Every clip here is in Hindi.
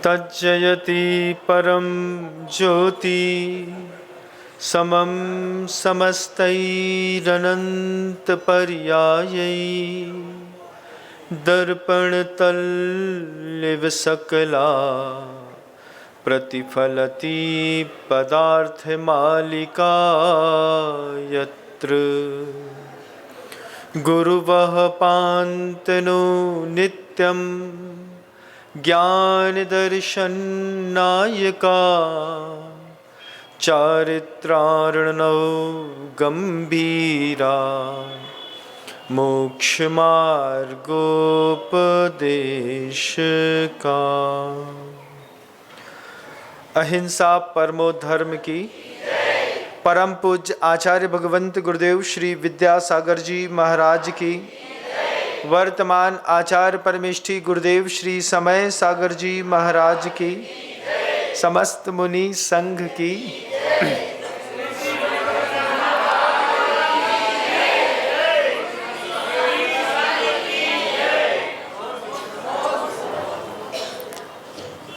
तज्जयति परम ज्योति समम समस्तैरनंत पर्यायै दर्पणतल्लिव सकला प्रतिफलति पदार्थमालिका यत्र गुरुवः पान्तनो नित्यं ज्ञानदर्शननायका चारित्रार्णव गंभीरा मोक्षमार्गोपदेशका। अहिंसा परमो धर्म की परम पूज्य आचार्य भगवंत गुरुदेव श्री विद्यासागर जी महाराज की, वर्तमान आचार्य परमेष्ठी गुरुदेव श्री समय सागर जी महाराज की, समस्त मुनि संघ की।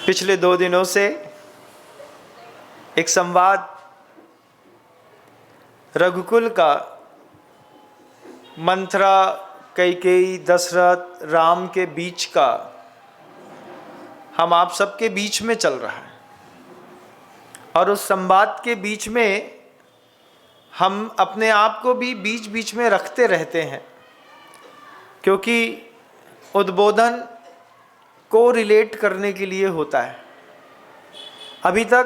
पिछले 2 दिनों से एक संवाद रघुकुल का मंथरा, कैकेयी, दशरथ, राम के बीच का हम आप सबके बीच में चल रहा है। और उस संवाद के बीच में हम अपने आप को भी बीच बीच में रखते रहते हैं, क्योंकि उद्बोधन को रिलेट करने के लिए होता है। अभी तक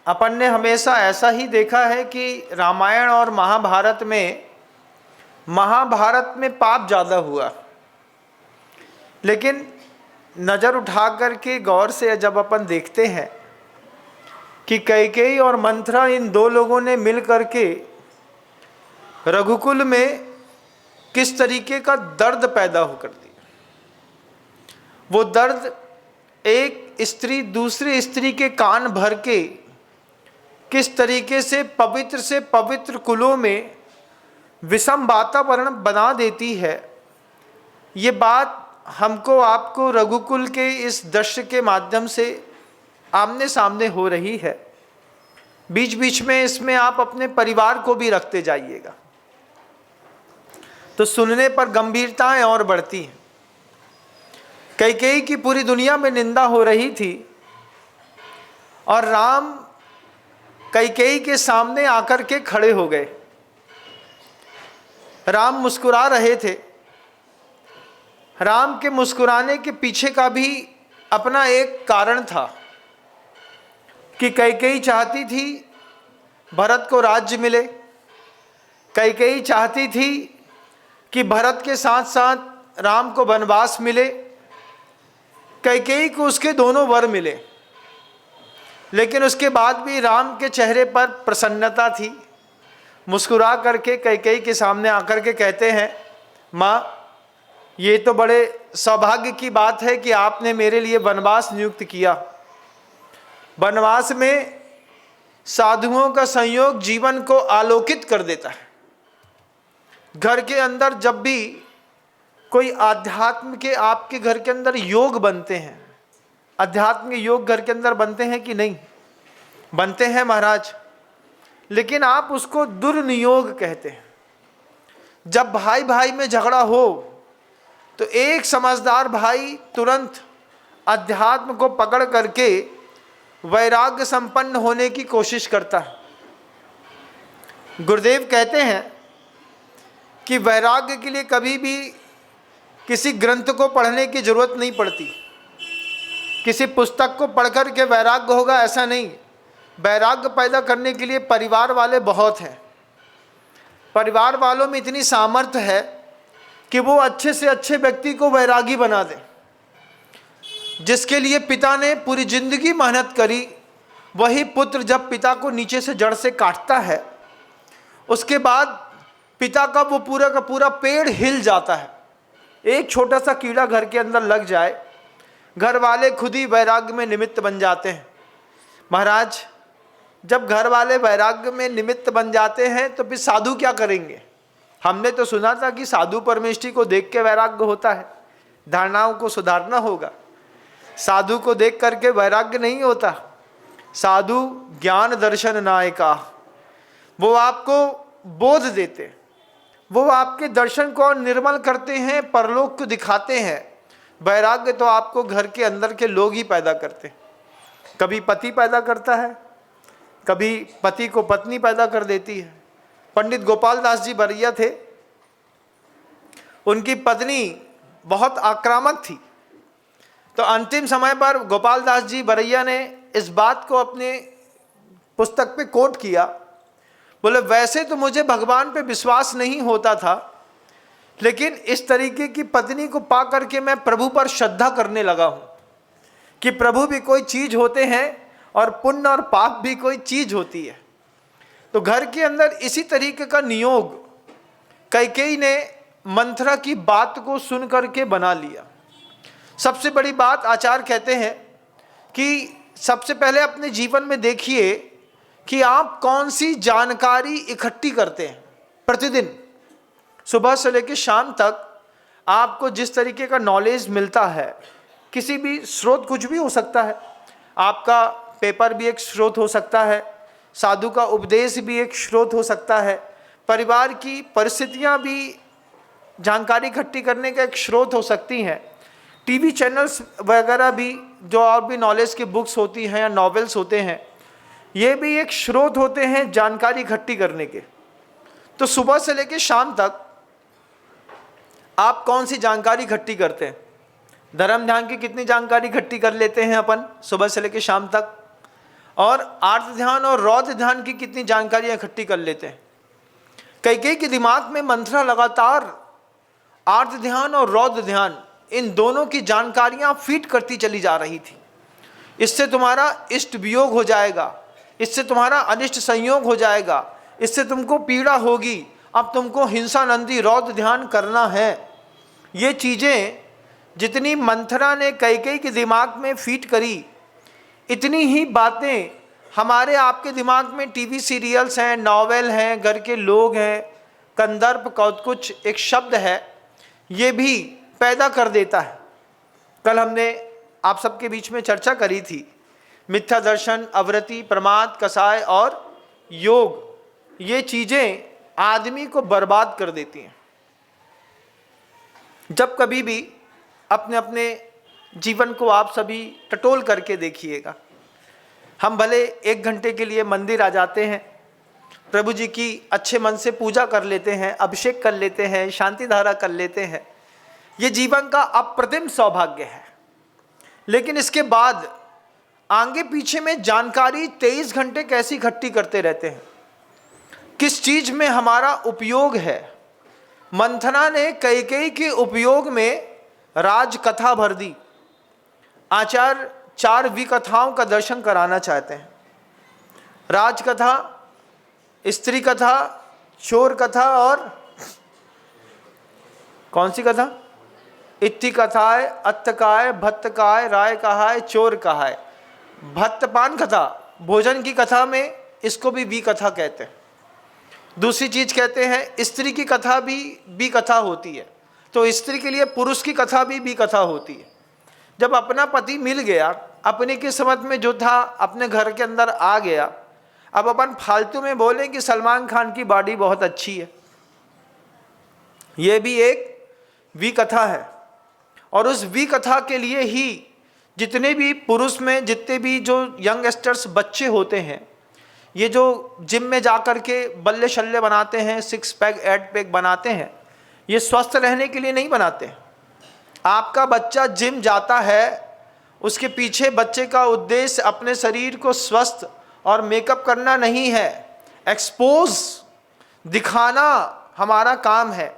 अपन ने हमेशा ऐसा ही देखा है कि रामायण और महाभारत में पाप ज़्यादा हुआ, लेकिन नज़र उठा करके गौर से जब अपन देखते हैं कि कैकेयी और मंथरा, इन 2 लोगों ने मिल करके रघुकुल में किस तरीके का दर्द पैदा होकर दिया। वो दर्द एक स्त्री दूसरी स्त्री के कान भर के किस तरीके से पवित्र कुलों में विषम वातावरण बना देती है, ये बात हमको आपको रघुकुल के इस दृश्य के माध्यम से आमने सामने हो रही है। बीच बीच में इसमें आप अपने परिवार को भी रखते जाइएगा, तो सुनने पर गंभीरताएं और बढ़ती हैं। कैकेयी की पूरी दुनिया में निंदा हो रही थी और राम कैकेयी के सामने आकर के खड़े हो गए। राम मुस्कुरा रहे थे। राम के मुस्कुराने के पीछे का भी अपना एक कारण था कि कैकेयी चाहती थी भरत को राज्य मिले। कैकेयी चाहती थी कि भरत के साथ साथ राम को वनवास मिले। कैकेयी को उसके दोनों वर मिले, लेकिन उसके बाद भी राम के चेहरे पर प्रसन्नता थी। मुस्कुरा करके कैकेयी के सामने आकर के कहते हैं, माँ, ये तो बड़े सौभाग्य की बात है कि आपने मेरे लिए वनवास नियुक्त किया। वनवास में साधुओं का संयोग जीवन को आलोकित कर देता है। घर के अंदर जब भी कोई आध्यात्म के आपके घर के अंदर योग बनते हैं, अध्यात्म के योग घर के अंदर बनते हैं कि नहीं? बनते हैं महाराज, लेकिन आप उसको दुर्नियोग कहते हैं। जब भाई भाई में झगड़ा हो तो एक समझदार भाई तुरंत अध्यात्म को पकड़ करके वैराग्य संपन्न होने की कोशिश करता है। गुरुदेव कहते हैं कि वैराग्य के लिए कभी भी किसी ग्रंथ को पढ़ने की जरूरत नहीं पड़ती। किसी पुस्तक को पढ़कर के वैराग्य होगा ऐसा नहीं। वैराग्य पैदा करने के लिए परिवार वाले बहुत हैं। परिवार वालों में इतनी सामर्थ्य है कि वो अच्छे से अच्छे व्यक्ति को वैरागी बना दें। जिसके लिए पिता ने पूरी जिंदगी मेहनत करी, वही पुत्र जब पिता को नीचे से जड़ से काटता है, उसके बाद पिता का वो पूरा का पूरा पेड़ हिल जाता है। एक छोटा सा कीड़ा घर के अंदर लग जाए, घर वाले खुद ही वैराग्य में निमित्त बन जाते हैं। महाराज, जब घर वाले वैराग्य में निमित्त बन जाते हैं तो फिर साधु क्या करेंगे? हमने तो सुना था कि साधु परमेष्ठी को देख के वैराग्य होता है, धारणाओं को सुधारना होगा। साधु को देख करके वैराग्य नहीं होता। साधु ज्ञान दर्शन नायका, वो आपको बोध देते, वो आपके दर्शन को और निर्मल करते हैं, परलोक को दिखाते हैं। वैराग्य तो आपको घर के अंदर के लोग ही पैदा करते हैं। कभी पति पैदा करता है, कभी पति को पत्नी पैदा कर देती है। पंडित गोपाल दास जी बरैया थे, उनकी पत्नी बहुत आक्रामक थी, तो अंतिम समय पर गोपाल दास जी बरैया ने इस बात को अपने पुस्तक पे कोट किया। बोले वैसे तो मुझे भगवान पे विश्वास नहीं होता था, लेकिन इस तरीके की पत्नी को पा करके मैं प्रभु पर श्रद्धा करने लगा हूँ कि प्रभु भी कोई चीज़ होते हैं और पुण्य और पाप भी कोई चीज़ होती है। तो घर के अंदर इसी तरीके का नियोग कैकेयी ने मंथरा की बात को सुन करके बना लिया। सबसे बड़ी बात आचार्य कहते हैं कि सबसे पहले अपने जीवन में देखिए कि आप कौन सी जानकारी इकट्ठी करते हैं। प्रतिदिन सुबह से लेकर शाम तक आपको जिस तरीके का नॉलेज मिलता है, किसी भी स्रोत, कुछ भी हो सकता है, आपका पेपर भी एक स्रोत हो सकता है, साधु का उपदेश भी एक स्रोत हो सकता है, परिवार की परिस्थितियां भी जानकारी इकट्ठी करने का एक स्रोत हो सकती हैं, टीवी चैनल्स वगैरह भी जो और भी नॉलेज की बुक्स होती हैं या नॉवेल्स होते हैं, ये भी एक स्रोत होते हैं जानकारी इकट्ठी करने के। तो सुबह से लेकर शाम तक आप कौन सी जानकारी इकट्ठी करते हैं? धर्म ध्यान की कितनी जानकारी इकट्ठी कर लेते हैं अपन सुबह से लेकर शाम तक, और आर्त ध्यान और रौद्र ध्यान की कितनी जानकारियां इकट्ठी कर लेते हैं? कैकेयी के दिमाग में मंथरा लगातार आर्त ध्यान और रौद्र ध्यान, इन दोनों की जानकारियां फीड करती चली जा रही थी। इससे तुम्हारा इष्ट वियोग हो जाएगा, इससे तुम्हारा अनिष्ट संयोग हो जाएगा, इससे तुमको पीड़ा होगी, अब तुमको हिंसानंदी रौद्र ध्यान करना है। ये चीज़ें जितनी मंथरा ने कैकेयी के दिमाग में फीड करी, इतनी ही बातें हमारे आपके दिमाग में टीवी सीरियल्स हैं, नॉवेल हैं, घर के लोग हैं, कंदर्प कौतकुच एक शब्द है, ये भी पैदा कर देता है। कल हमने आप सबके बीच में चर्चा करी थी, मिथ्या दर्शन, अवृत्ति, प्रमाद, कसाय और योग, ये चीज़ें आदमी को बर्बाद कर देती हैं। जब कभी भी अपने अपने जीवन को आप सभी टटोल करके देखिएगा, हम भले 1 घंटे के लिए मंदिर आ जाते हैं, प्रभु जी की अच्छे मन से पूजा कर लेते हैं, अभिषेक कर लेते हैं, शांति धारा कर लेते हैं, ये जीवन का अप्रतिम सौभाग्य है। लेकिन इसके बाद आगे पीछे में जानकारी 23 घंटे कैसी इकट्ठी करते रहते हैं, किस चीज में हमारा उपयोग है। मंथरा ने कैकेयी के उपयोग में राजकथा भर दी। आचार्य 4 विकथाओं का दर्शन कराना चाहते हैं। राजकथा, स्त्री कथा, चोर कथा और कौन सी कथा? इत्थि कथाए, अत्तकाय, भत्तकाय, राय कहाय, चोर कहाय। भत्तपान कथा, भोजन की कथा में इसको भी कथा कहते हैं। दूसरी चीज कहते हैं स्त्री की कथा भी कथा होती है, तो स्त्री के लिए पुरुष की कथा भी कथा होती है। जब अपना पति मिल गया, अपनी किस्मत में जो था अपने घर के अंदर आ गया, अब अपन फालतू में बोले कि सलमान खान की बॉडी बहुत अच्छी है, ये भी एक विकथा है। और उस विकथा के लिए ही जितने भी पुरुष में जितने भी जो यंगस्टर्स बच्चे होते हैं, ये जो जिम में जाकर के बल्ले शल्ले बनाते हैं, 6 पैक 8 पैक बनाते हैं, ये स्वस्थ रहने के लिए नहीं बनाते। आपका बच्चा जिम जाता है, उसके पीछे बच्चे का उद्देश्य अपने शरीर को स्वस्थ और मेकअप करना नहीं है, एक्सपोज दिखाना हमारा काम है।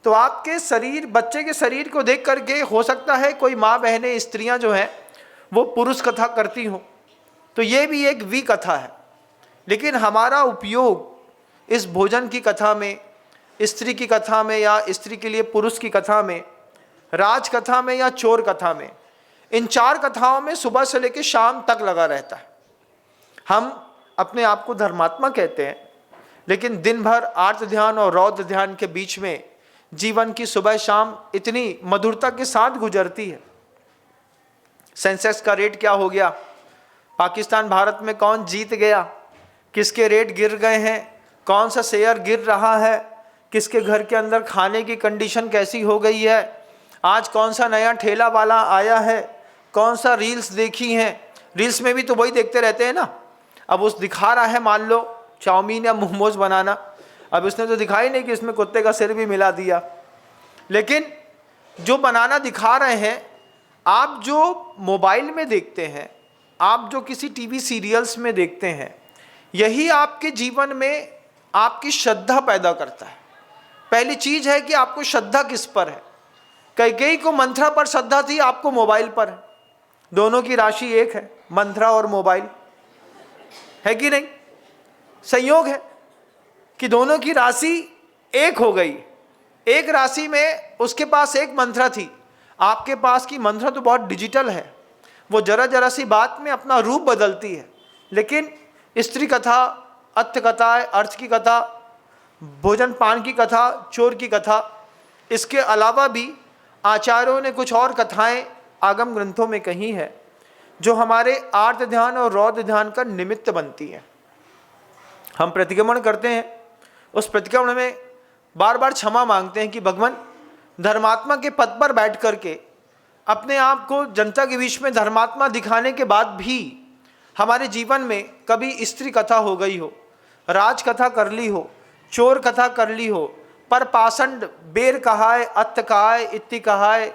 तो आपके शरीर, बच्चे के शरीर को देख करके हो सकता है कोई माँ बहनें, स्त्रियां जो हैं वो पुरुष कथा करती हों, तो ये भी एक विकथा है। लेकिन हमारा उपयोग इस भोजन की कथा में, स्त्री की कथा में या स्त्री के लिए पुरुष की कथा में, राज कथा में या चोर कथा में, इन 4 कथाओं में सुबह से लेकर शाम तक लगा रहता है। हम अपने आप को धर्मात्मा कहते हैं, लेकिन दिन भर आर्त ध्यान और रौद्र ध्यान के बीच में जीवन की सुबह शाम इतनी मधुरता के साथ गुजरती है। सेंसेक्स का रेट क्या हो गया, पाकिस्तान भारत में कौन जीत गया, किसके रेट गिर गए हैं, कौन सा शेयर गिर रहा है, किसके घर के अंदर खाने की कंडीशन कैसी हो गई है, आज कौन सा नया ठेला वाला आया है, कौन सा रील्स देखी हैं। रील्स में भी तो वही देखते रहते हैं ना। अब उस दिखा रहा है मान लो चाउमीन या मोमोज बनाना, अब उसने तो दिखाई नहीं कि इसमें कुत्ते का सिर भी मिला दिया, लेकिन जो बनाना दिखा रहे हैं, आप जो मोबाइल में देखते हैं, आप जो किसी टीवी सीरियल्स में देखते हैं, यही आपके जीवन में आपकी श्रद्धा पैदा करता है। पहली चीज है कि आपको श्रद्धा किस पर है। कैकेयी को मंथरा पर श्रद्धा थी, आपको मोबाइल पर है। दोनों की राशि एक है, मंथरा और मोबाइल, है कि नहीं? संयोग है कि दोनों की राशि एक हो गई। एक राशि में उसके पास एक मंथरा थी, आपके पास की मंथरा तो बहुत डिजिटल है, वो जरा जरा सी बात में अपना रूप बदलती है। लेकिन स्त्री कथा, अर्थ कथा, अर्थ की कथा, भोजन पान की कथा, चोर की कथा, इसके अलावा भी आचार्यों ने कुछ और कथाएं आगम ग्रंथों में कही है जो हमारे आर्त ध्यान और रौद्र ध्यान का निमित्त बनती है। हम प्रतिक्रमण करते हैं, उस प्रतिक्रमण में बार बार क्षमा मांगते हैं कि भगवान, धर्मात्मा के पद पर बैठ करके अपने आप को जनता के बीच में धर्मात्मा दिखाने के बाद भी हमारे जीवन में कभी स्त्री कथा हो गई हो, राज कथा कर ली हो, चोर कथा कर ली हो, पर पाषंड बेर कहाय, अत्त कहाय, इत्ति कहाय,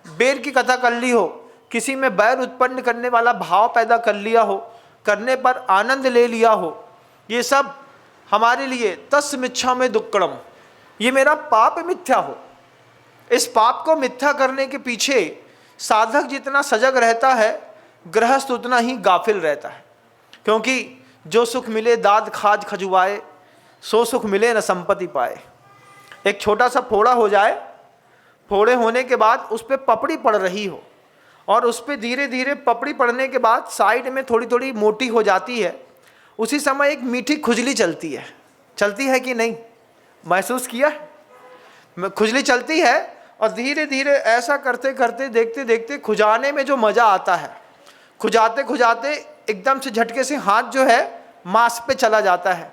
बेर की कथा कर ली हो, किसी में बैर उत्पन्न करने वाला भाव पैदा कर लिया हो, करने पर आनंद ले लिया हो, ये सब हमारे लिए तस् मिच्छा में दुक्कड़म, ये मेरा पाप मिथ्या हो। इस पाप को मिथ्या करने के पीछे साधक जितना सजग रहता है, गृहस्थ उतना ही गाफिल रहता है। क्योंकि जो सुख मिले दाद खाज खजुआए, सो सुख मिले न संपत्ति पाए। एक छोटा सा फोड़ा हो जाए, फोड़े होने के बाद उस पर पपड़ी पड़ रही हो, और उस पर धीरे धीरे पपड़ी पड़ने के बाद साइड में थोड़ी थोड़ी मोटी हो जाती है, उसी समय एक मीठी खुजली चलती है कि नहीं? महसूस किया? खुजली चलती है, और धीरे धीरे ऐसा करते करते देखते देखते खुजाने में जो मज़ा आता है, खुजाते खुजाते एकदम से झटके से हाथ जो है मांस पे चला जाता है,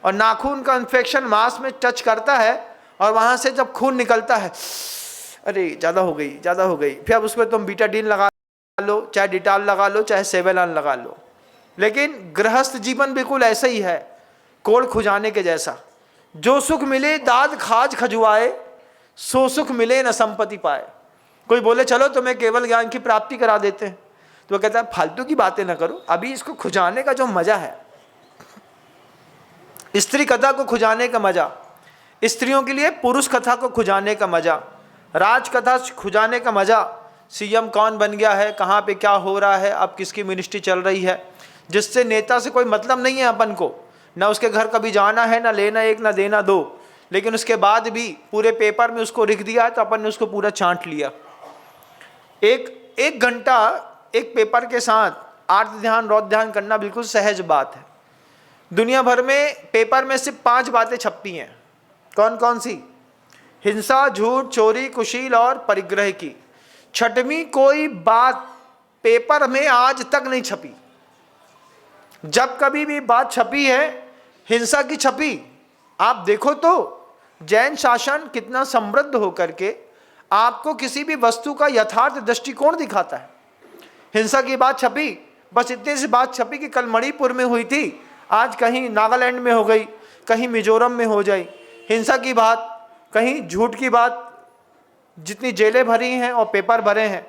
और नाखून का इन्फेक्शन मांस में टच करता है, और वहाँ से जब खून निकलता है, अरे ज़्यादा हो गई, फिर अब उस पर तुम बीटाडीन लगा लो, चाहे डिटॉल लगा लो, चाहे सेवेलान लगा लो। लेकिन गृहस्थ जीवन बिल्कुल ऐसा ही है, कोल खुजाने के जैसा। जो सुख मिले दाद खाज खजुआए, सो सुख मिले न संपत्ति पाए। कोई बोले चलो तुम्हें केवल ज्ञान की प्राप्ति करा देते हैं, तो वो कहता है फालतू की बातें ना करो, अभी इसको खुजाने का जो मजा है, स्त्री कथा को खुजाने का मजा, स्त्रियों के लिए पुरुष कथा को खुजाने का मजा, राज कथा खुजाने का मजा, सीएम कौन बन गया है, कहाँ पे क्या हो रहा है, अब किसकी मिनिस्ट्री चल रही है, जिससे नेता से कोई मतलब नहीं है अपन को, ना उसके घर कभी जाना है, ना लेना एक ना देना दो, लेकिन उसके बाद भी पूरे पेपर में उसको लिख दिया तो अपन ने उसको पूरा चांट लिया। एक घंटा एक पेपर के साथ आर्त ध्यान रौद्र ध्यान करना बिल्कुल सहज बात है। दुनिया भर में पेपर में सिर्फ 5 बातें छपती हैं। कौन कौन सी? हिंसा, झूठ, चोरी, कुशील और परिग्रह की। छठवीं कोई बात पेपर में आज तक नहीं छपी। जब कभी भी बात छपी है हिंसा की छपी। आप देखो तो जैन शासन कितना समृद्ध होकर के आपको किसी भी वस्तु का यथार्थ दृष्टिकोण दिखाता है। हिंसा की बात छपी, बस इतनी सी बात छपी कि कल मणिपुर में हुई थी, आज कहीं नागालैंड में हो गई, कहीं मिजोरम में हो जाए। हिंसा की बात, कहीं झूठ की बात, जितनी जेलें भरी हैं और पेपर भरे हैं,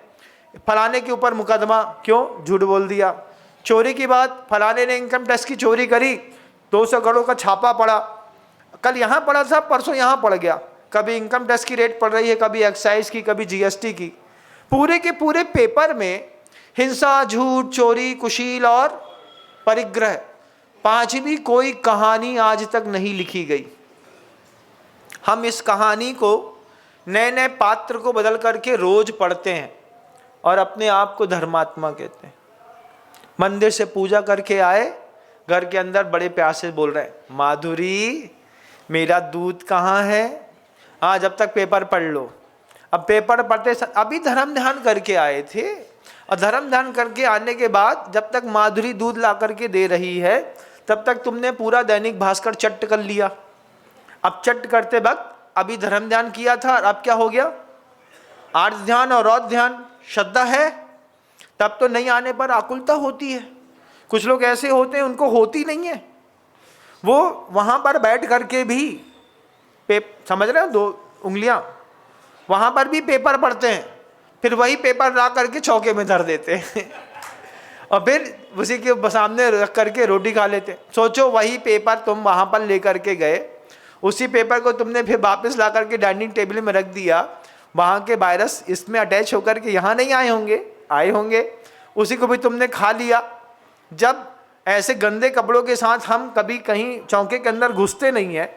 फलाने के ऊपर मुकदमा, क्यों? झूठ बोल दिया। चोरी की बात, फलाने ने इनकम टैक्स की चोरी करी, 200 करोड़ का छापा पड़ा, कल यहाँ पड़ा था, परसों यहाँ पड़ गया। कभी इनकम टैक्स की रेट पड़ रही है, कभी एक्साइज की, कभी जीएसटी की। पूरे के पूरे पेपर में हिंसा, झूठ, चोरी, कुशील और परिग्रह, 5वीं कोई कहानी आज तक नहीं लिखी गई। हम इस कहानी को नए नए पात्र को बदल करके रोज पढ़ते हैं और अपने आप को धर्मात्मा कहते हैं। मंदिर से पूजा करके आए, घर के अंदर बड़े प्यार से बोल रहे हैं, माधुरी मेरा दूध कहाँ है? हाँ, जब तक पेपर पढ़ लो। अब पेपर पढ़ते अभी धर्म ध्यान करके आए थे, और धर्म ध्यान करके आने के बाद जब तक माधुरी दूध ला करके दे रही है तब तक तुमने पूरा दैनिक भास्कर चट कर लिया। अब चट करते वक्त अभी धर्म ध्यान किया था और अब क्या हो गया, आर्त ध्यान और रौद्र ध्यान। श्रद्धा है तब तो नहीं आने पर आकुलता होती है। कुछ लोग ऐसे होते हैं उनको होती नहीं है, वो वहाँ पर बैठ करके भी समझ रहे हो, 2 उंगलियाँ वहाँ पर भी पेपर पढ़ते हैं, फिर वही पेपर ला करके चौके में धर देते हैं और फिर उसी के सामने रख करके रोटी खा लेते हैं। सोचो वही पेपर तुम वहाँ पर ले करके गए, उसी पेपर को तुमने फिर वापस ला करके डाइनिंग टेबल में रख दिया, वहाँ के वायरस इसमें अटैच होकर के यहाँ नहीं आए होंगे, उसी को भी तुमने खा लिया। जब ऐसे गंदे कपड़ों के साथ हम कभी कहीं चौके के अंदर घुसते नहीं हैं,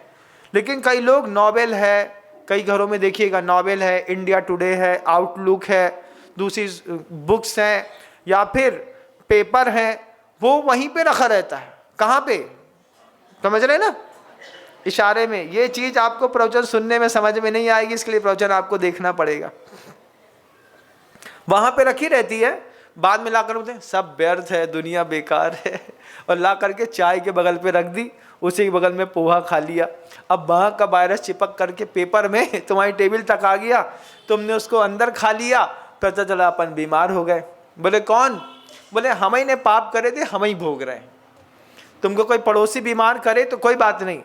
लेकिन कई लोग नॉवेल है, कई घरों में देखिएगा नॉवेल है, इंडिया टुडे है, आउटलुक है, दूसरी बुक्स हैं या फिर पेपर हैं, वो वहीं पे रखा रहता है। कहाँ पे, समझ रहे ना, इशारे में। ये चीज आपको प्रवचन सुनने में समझ में नहीं आएगी, इसके लिए प्रवचन आपको देखना पड़ेगा। वहां पे रखी रहती है, बाद में ला कर बोलते हैं सब व्यर्थ है, दुनिया बेकार है, और ला करके चाय के बगल पे रख दी, उसी के बगल में पोहा खा लिया। अब वहाँ का वायरस चिपक करके पेपर में तुम्हारी टेबल तक आ गया, तुमने उसको अंदर खा लिया, पता चला अपन बीमार हो गए। बोले कौन? बोले हम ही ने पाप करे थे, हम ही भोग रहे हैं। तुमको कोई पड़ोसी बीमार करे तो कोई बात नहीं,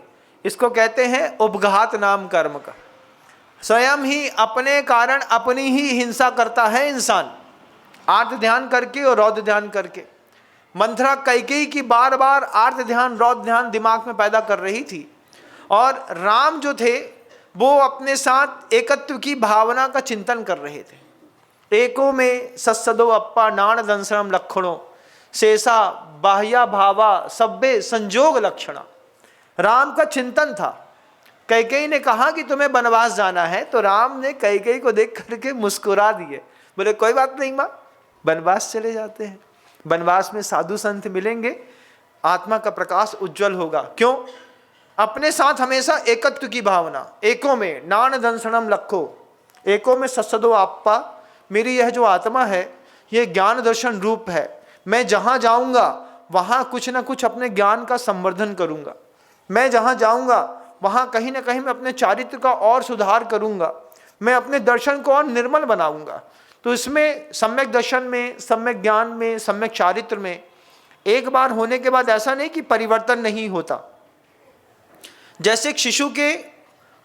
इसको कहते हैं उपघात नाम कर्म का। स्वयं ही अपने कारण अपनी ही हिंसा करता है इंसान, आर्त ध्यान करके और रौद्र ध्यान करके। मंथरा कैकेयी की बार बार आर्त ध्यान रौद्र ध्यान दिमाग में पैदा कर रही थी, और राम जो थे वो अपने साथ एकत्व की भावना का चिंतन कर रहे थे। एको में सत्सदो अप्पा नाण दंसनम लक्षणों शेषा बाह्या भावा सब्बे संजोग लक्षणा। राम का चिंतन था। कैकेयी ने कहा कि तुम्हें वनवास जाना है, तो राम ने कैकेयी को देख करके मुस्कुरा दिए, बोले कोई बात नहीं माँ, वनवास चले जाते हैं। वनवास में साधु संत मिलेंगे, आत्मा का प्रकाश उज्जवल होगा। क्यों? अपने साथ हमेशा एकत्व की भावना। एको में नान दंसनम लखो, एको में सत्सदो आपा। मेरी यह जो आत्मा है ये ज्ञान दर्शन रूप है। मैं जहाँ जाऊँगा वहाँ कुछ ना कुछ अपने ज्ञान का संवर्धन करूँगा। मैं जहाँ जाऊँगा वहाँ कहीं ना कहीं मैं अपने चारित्र का और सुधार करूँगा। मैं अपने दर्शन को और निर्मल बनाऊँगा। तो इसमें सम्यक दर्शन में, सम्यक ज्ञान में, सम्यक चारित्र में एक बार होने के बाद ऐसा नहीं कि परिवर्तन नहीं होता। जैसे एक शिशु के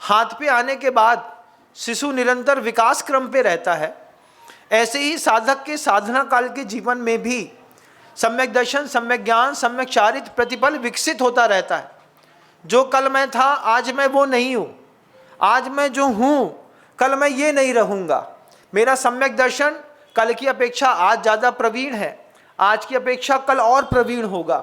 हाथ पे आने के बाद शिशु निरंतर विकास क्रम पे रहता है, ऐसे ही साधक के साधना काल के जीवन में भी सम्यक दर्शन, सम्यक ज्ञान, सम्यक चारित्र प्रतिपल विकसित होता रहता है। जो कल मैं था आज मैं वो नहीं हूँ, आज मैं जो हूँ कल मैं ये नहीं रहूँगा। मेरा सम्यक दर्शन कल की अपेक्षा आज ज़्यादा प्रवीण है, आज की अपेक्षा कल और प्रवीण होगा।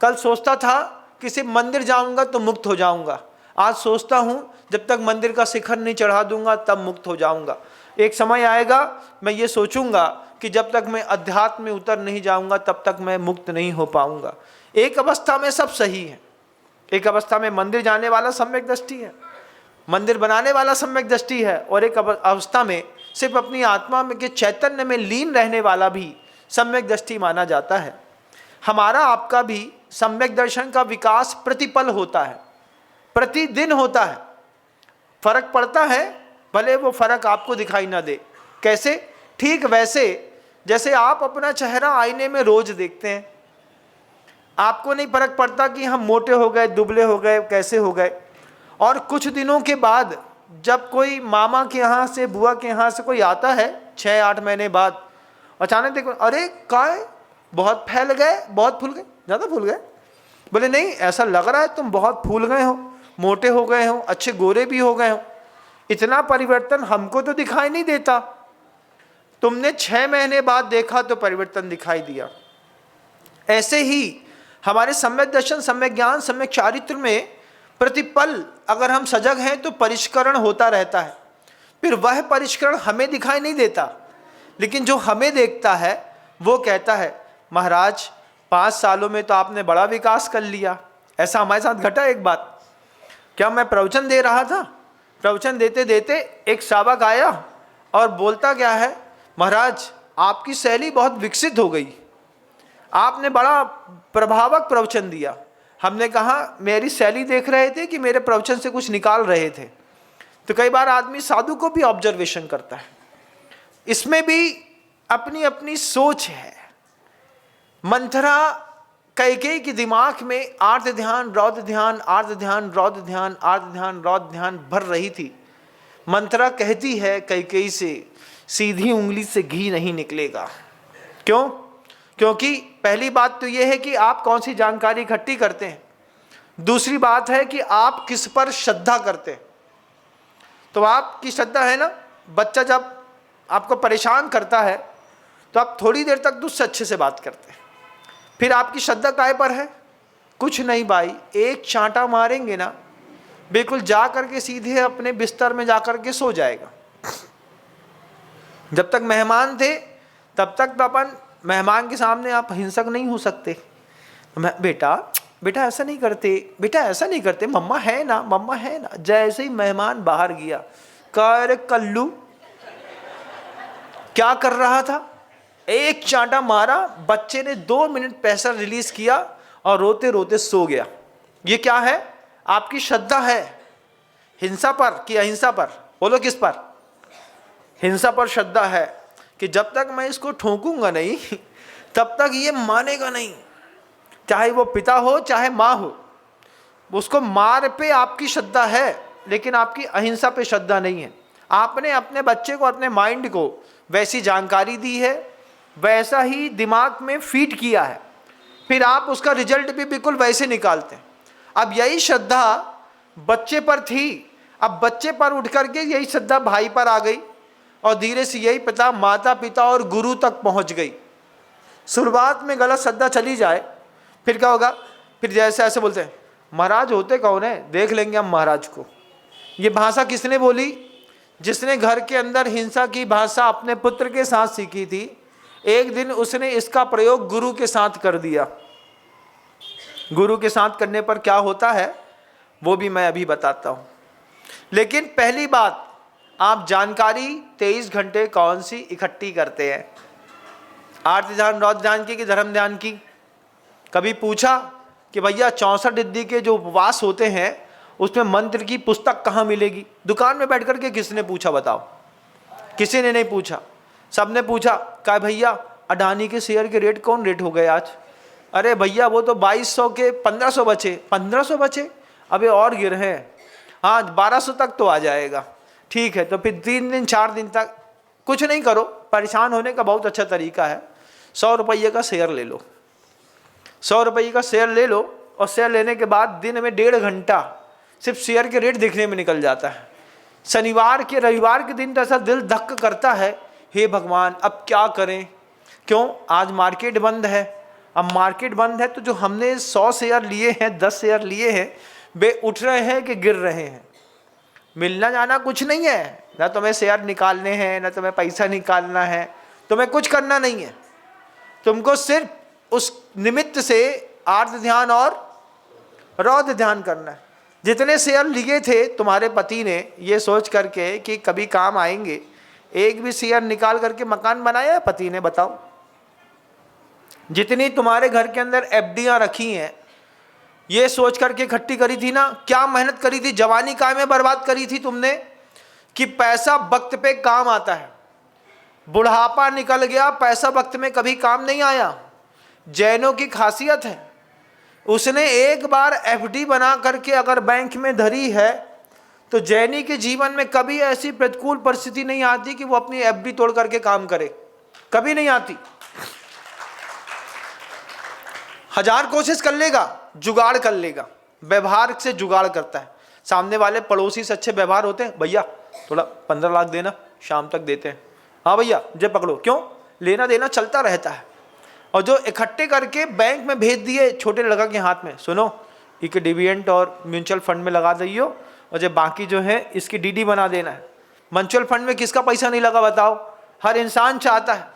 कल सोचता था किसी मंदिर जाऊँगा तो मुक्त हो जाऊँगा, आज सोचता हूँ जब तक मंदिर का शिखर नहीं चढ़ा दूंगा तब मुक्त हो जाऊँगा। एक समय आएगा मैं ये सोचूंगा कि जब तक मैं अध्यात्म में उतर नहीं जाऊँगा तब तक मैं मुक्त नहीं हो पाऊँगा। एक अवस्था में सब सही है, एक अवस्था में मंदिर जाने वाला सम्यक दृष्टि है, मंदिर बनाने वाला सम्यक दृष्टि है, और एक अवस्था में सिर्फ अपनी आत्मा में के चैतन्य में लीन रहने वाला भी सम्यक दृष्टि माना जाता है। हमारा आपका भी सम्यक दर्शन का विकास प्रतिपल होता है, प्रतिदिन होता है। फर्क पड़ता है, भले वो फर्क आपको दिखाई ना दे। कैसे? ठीक वैसे जैसे आप अपना चेहरा आईने में रोज देखते हैं, आपको नहीं फर्क पड़ता कि हम मोटे हो गए, दुबले हो गए, कैसे हो गए। और कुछ दिनों के बाद जब कोई मामा के यहाँ से, बुआ के यहाँ से कोई आता है 6-8 महीने बाद, अचानक देखो अरे काय बहुत फैल गए, बहुत फूल गए, ज़्यादा फूल गए। बोले नहीं, ऐसा लग रहा है तुम बहुत फूल गए हो, मोटे हो गए हो, अच्छे गोरे भी हो गए हो। इतना परिवर्तन हमको तो दिखाई नहीं देता, तुमने 6 महीने बाद देखा तो परिवर्तन दिखाई दिया। ऐसे ही हमारे सम्यक दर्शन, सम्यक ज्ञान, सम्यक चारित्र में प्रतिपल अगर हम सजग हैं तो परिष्करण होता रहता है। फिर वह परिष्करण हमें दिखाई नहीं देता, लेकिन जो हमें देखता है वो कहता है महाराज 5 सालों में तो आपने बड़ा विकास कर लिया। ऐसा हमारे साथ घटा एक बात। क्या मैं प्रवचन दे रहा था, प्रवचन देते देते एक श्रावक आया और बोलता क्या है, महाराज आपकी शैली बहुत विकसित हो गई, आपने बड़ा प्रभावक प्रवचन दिया। हमने कहा मेरी शैली देख रहे थे कि मेरे प्रवचन से कुछ निकाल रहे थे? तो कई बार आदमी साधु को भी ऑब्जर्वेशन करता है, इसमें भी अपनी अपनी सोच है। मंथरा कैकेयी के दिमाग में आर्त ध्यान रौद्र ध्यान, आर्त ध्यान रौद्र ध्यान, आर्त ध्यान रौद्र ध्यान भर रही थी। मंथरा कहती है कैकेयी से, सीधी उंगली से घी नहीं निकलेगा। क्यों? क्योंकि पहली बात तो यह है कि आप कौन सी जानकारी इकट्ठी करते हैं, दूसरी बात है कि आप किस पर श्रद्धा करते हैं। तो आपकी श्रद्धा है ना, बच्चा जब आपको परेशान करता है तो आप थोड़ी देर तक उससे अच्छे से बात करते हैं, फिर आपकी श्रद्धा काय पर है? कुछ नहीं भाई, एक चांटा मारेंगे ना, बिल्कुल जा करके सीधे अपने बिस्तर में जा करके सो जाएगा। जब तक मेहमान थे तब तक तो अपन मेहमान के सामने आप हिंसक नहीं हो सकते। बेटा बेटा ऐसा नहीं करते, बेटा ऐसा नहीं करते, मम्मा है ना, मम्मा है ना। जैसे ही मेहमान बाहर गया, कर कल्लू क्या कर रहा था, एक चांटा मारा, बच्चे ने 2 मिनट पैसा रिलीज किया और रोते रोते सो गया। ये क्या है? आपकी श्रद्धा है। हिंसा पर कि अहिंसा पर? बोलो किस पर? हिंसा पर श्रद्धा है कि जब तक मैं इसको ठोकूंगा नहीं तब तक ये मानेगा नहीं, चाहे वो पिता हो चाहे माँ हो। उसको मार पे आपकी श्रद्धा है, लेकिन आपकी अहिंसा पे श्रद्धा नहीं है। आपने अपने बच्चे को, अपने माइंड को वैसी जानकारी दी है, वैसा ही दिमाग में फीड किया है, फिर आप उसका रिजल्ट भी बिल्कुल वैसे निकालते हैं। अब यही श्रद्धा बच्चे पर थी, अब बच्चे पर उठ करके यही श्रद्धा भाई पर आ गई और धीरे से यही पिता, माता पिता और गुरु तक पहुंच गई। शुरुआत में गलत श्रद्धा चली जाए, फिर क्या होगा? फिर जैसे ऐसे बोलते हैं, महाराज होते कौन है, देख लेंगे हम महाराज को। ये भाषा किसने बोली? जिसने घर के अंदर हिंसा की भाषा अपने पुत्र के साथ सीखी थी, एक दिन उसने इसका प्रयोग गुरु के साथ कर दिया। गुरु के साथ करने पर क्या होता है वो भी मैं अभी बताता हूं। लेकिन पहली बात, आप जानकारी 23 घंटे कौन सी इकट्ठी करते हैं? आर्त ध्यान रौद्र ध्यान की कि धर्म ध्यान की? कभी पूछा कि भैया 64 दिद्दी के जो उपवास होते हैं उसमें मंत्र की पुस्तक कहाँ मिलेगी? दुकान में बैठ करके किसने पूछा बताओ? किसी ने नहीं पूछा। सबने पूछा क्या भैया अडानी के शेयर के रेट कौन रेट हो गए आज? अरे भैया वो तो 2200 के 1500 बचे। 1500 बचे? अबे और गिर हैं। हाँ 1200 तक तो आ जाएगा। ठीक है, तो फिर 3 दिन 4 दिन तक कुछ नहीं करो। परेशान होने का बहुत अच्छा तरीका है, 100 रुपये का शेयर ले लो। 100 रुपये का शेयर ले लो और शेयर लेने के बाद दिन में 1.5 घंटा सिर्फ शेयर के रेट देखने में निकल जाता है। शनिवार के रविवार के दिन तो ऐसा दिल धक्क करता है, हे भगवान अब क्या करें? क्यों? आज मार्केट बंद है। अब मार्केट बंद है तो जो हमने 100 शेयर लिए हैं, 10 शेयर लिए हैं, वे उठ रहे हैं कि गिर रहे हैं? मिलना जाना कुछ नहीं है, ना तुम्हें शेयर निकालने हैं, ना तुम्हें पैसा निकालना है, तुम्हें कुछ करना नहीं है। तुमको सिर्फ उस निमित्त से आर्त ध्यान और रौद्र ध्यान करना है। जितने शेयर लिए थे तुम्हारे पति ने ये सोच करके कि कभी काम आएंगे, एक भी शेयर निकाल करके मकान बनाया है पति ने? बताओ। जितनी तुम्हारे घर के अंदर एफडियां रखी हैं ये सोच करके इकट्ठी करी थी ना, क्या मेहनत करी थी, जवानी काय में बर्बाद करी थी तुमने कि पैसा वक्त पे काम आता है। बुढ़ापा निकल गया, पैसा वक्त में कभी काम नहीं आया। जैनों की खासियत है, उसने एक बार एफडी बना करके अगर बैंक में धरी है तो जैनी के जीवन में कभी ऐसी प्रतिकूल परिस्थिति नहीं आती कि वो अपनी एफडी तोड़ करके काम करे, कभी नहीं आती। 1000 कोशिश कर लेगा, जुगाड़ कर लेगा, व्यवहार से जुगाड़ करता है। सामने वाले पड़ोसी से अच्छे व्यवहार होते हैं, भैया थोड़ा 15 लाख देना, शाम तक देते हैं। हाँ भैया जे पकड़ो, क्यों? लेना देना चलता रहता है। और जो इकट्ठे करके बैंक में भेज दिए छोटे लड़का के हाथ में, सुनो एक डिविडेंड और म्यूचुअल फंड में लगा दियो, और जब बाकी जो है इसकी डीडी बना देना है। म्यूचुअल फंड में किसका पैसा नहीं लगा बताओ? हर इंसान चाहता है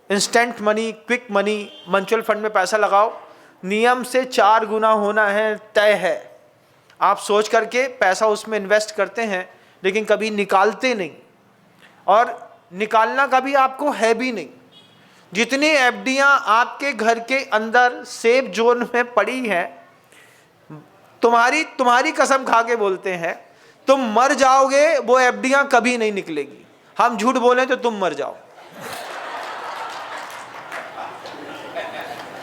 instant money, quick money. Mutual fund में पैसा लगाओ, नियम से 4 गुना होना है, तय है। आप सोच करके पैसा उसमें इन्वेस्ट करते हैं लेकिन कभी निकालते नहीं। और निकालना कभी आपको है भी नहीं। जितनी एफडियां आपके घर के अंदर सेफ जोन में पड़ी हैं, तुम्हारी कसम खा के बोलते हैं, तुम मर जाओगे वो एफडियां कभी नहीं निकलेगी। हम झूठ बोलें तो तुम मर जाओ।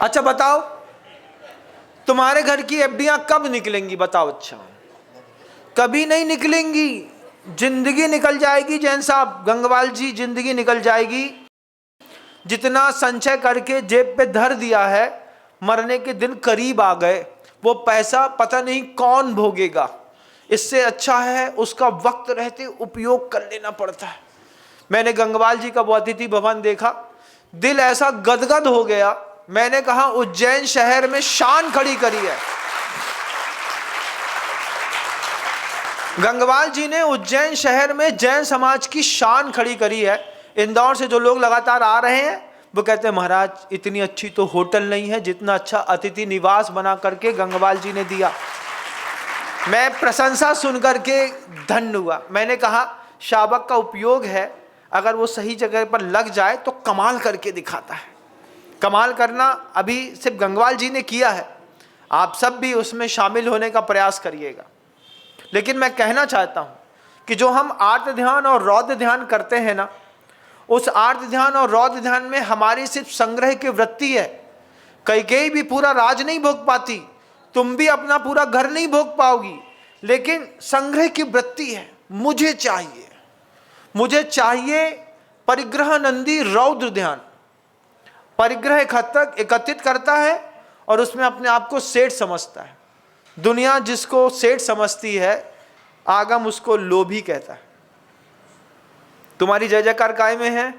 अच्छा बताओ, तुम्हारे घर की एफडियां कब निकलेंगी बताओ? अच्छा, कभी नहीं निकलेंगी। जिंदगी निकल जाएगी जैन साहब, गंगवाल जी, जिंदगी निकल जाएगी। जितना संचय करके जेब पे धर दिया है, मरने के दिन करीब आ गए, वो पैसा पता नहीं कौन भोगेगा। इससे अच्छा है उसका वक्त रहते उपयोग कर लेना पड़ता है। मैंने गंगवाल जी का वो अतिथि भवन देखा, दिल ऐसा गदगद हो गया। मैंने कहा उज्जैन शहर में शान खड़ी करी है। गंगवाल जी ने उज्जैन शहर में जैन समाज की शान खड़ी करी है। इंदौर से जो लोग लगातार आ रहे हैं वो कहते हैं महाराज इतनी अच्छी तो होटल नहीं है जितना अच्छा अतिथि निवास बना करके गंगवाल जी ने दिया। मैं प्रशंसा सुनकर के धन्य हुआ। मैंने कहा शाबक का उपयोग है, अगर वो सही जगह पर लग जाए तो कमाल करके दिखाता है। कमाल करना अभी सिर्फ गंगवाल जी ने किया है, आप सब भी उसमें शामिल होने का प्रयास करिएगा। लेकिन मैं कहना चाहता हूँ कि जो हम आर्त ध्यान और रौद्र ध्यान करते हैं ना, उस आर्त ध्यान और रौद्र ध्यान में हमारी सिर्फ संग्रह की वृत्ति है। कई भी पूरा राज नहीं भोग पाती, तुम भी अपना पूरा घर नहीं भोग पाओगी, लेकिन संग्रह की वृत्ति है। मुझे चाहिए परिग्रह नंदी रौद्र ध्यान। परिग्रह एकत्रित करता है और उसमें अपने आप को सेठ समझता है। दुनिया जिसको सेठ समझती है, आगम उसको लोभी कहता है। तुम्हारी जय जयकार काय में है?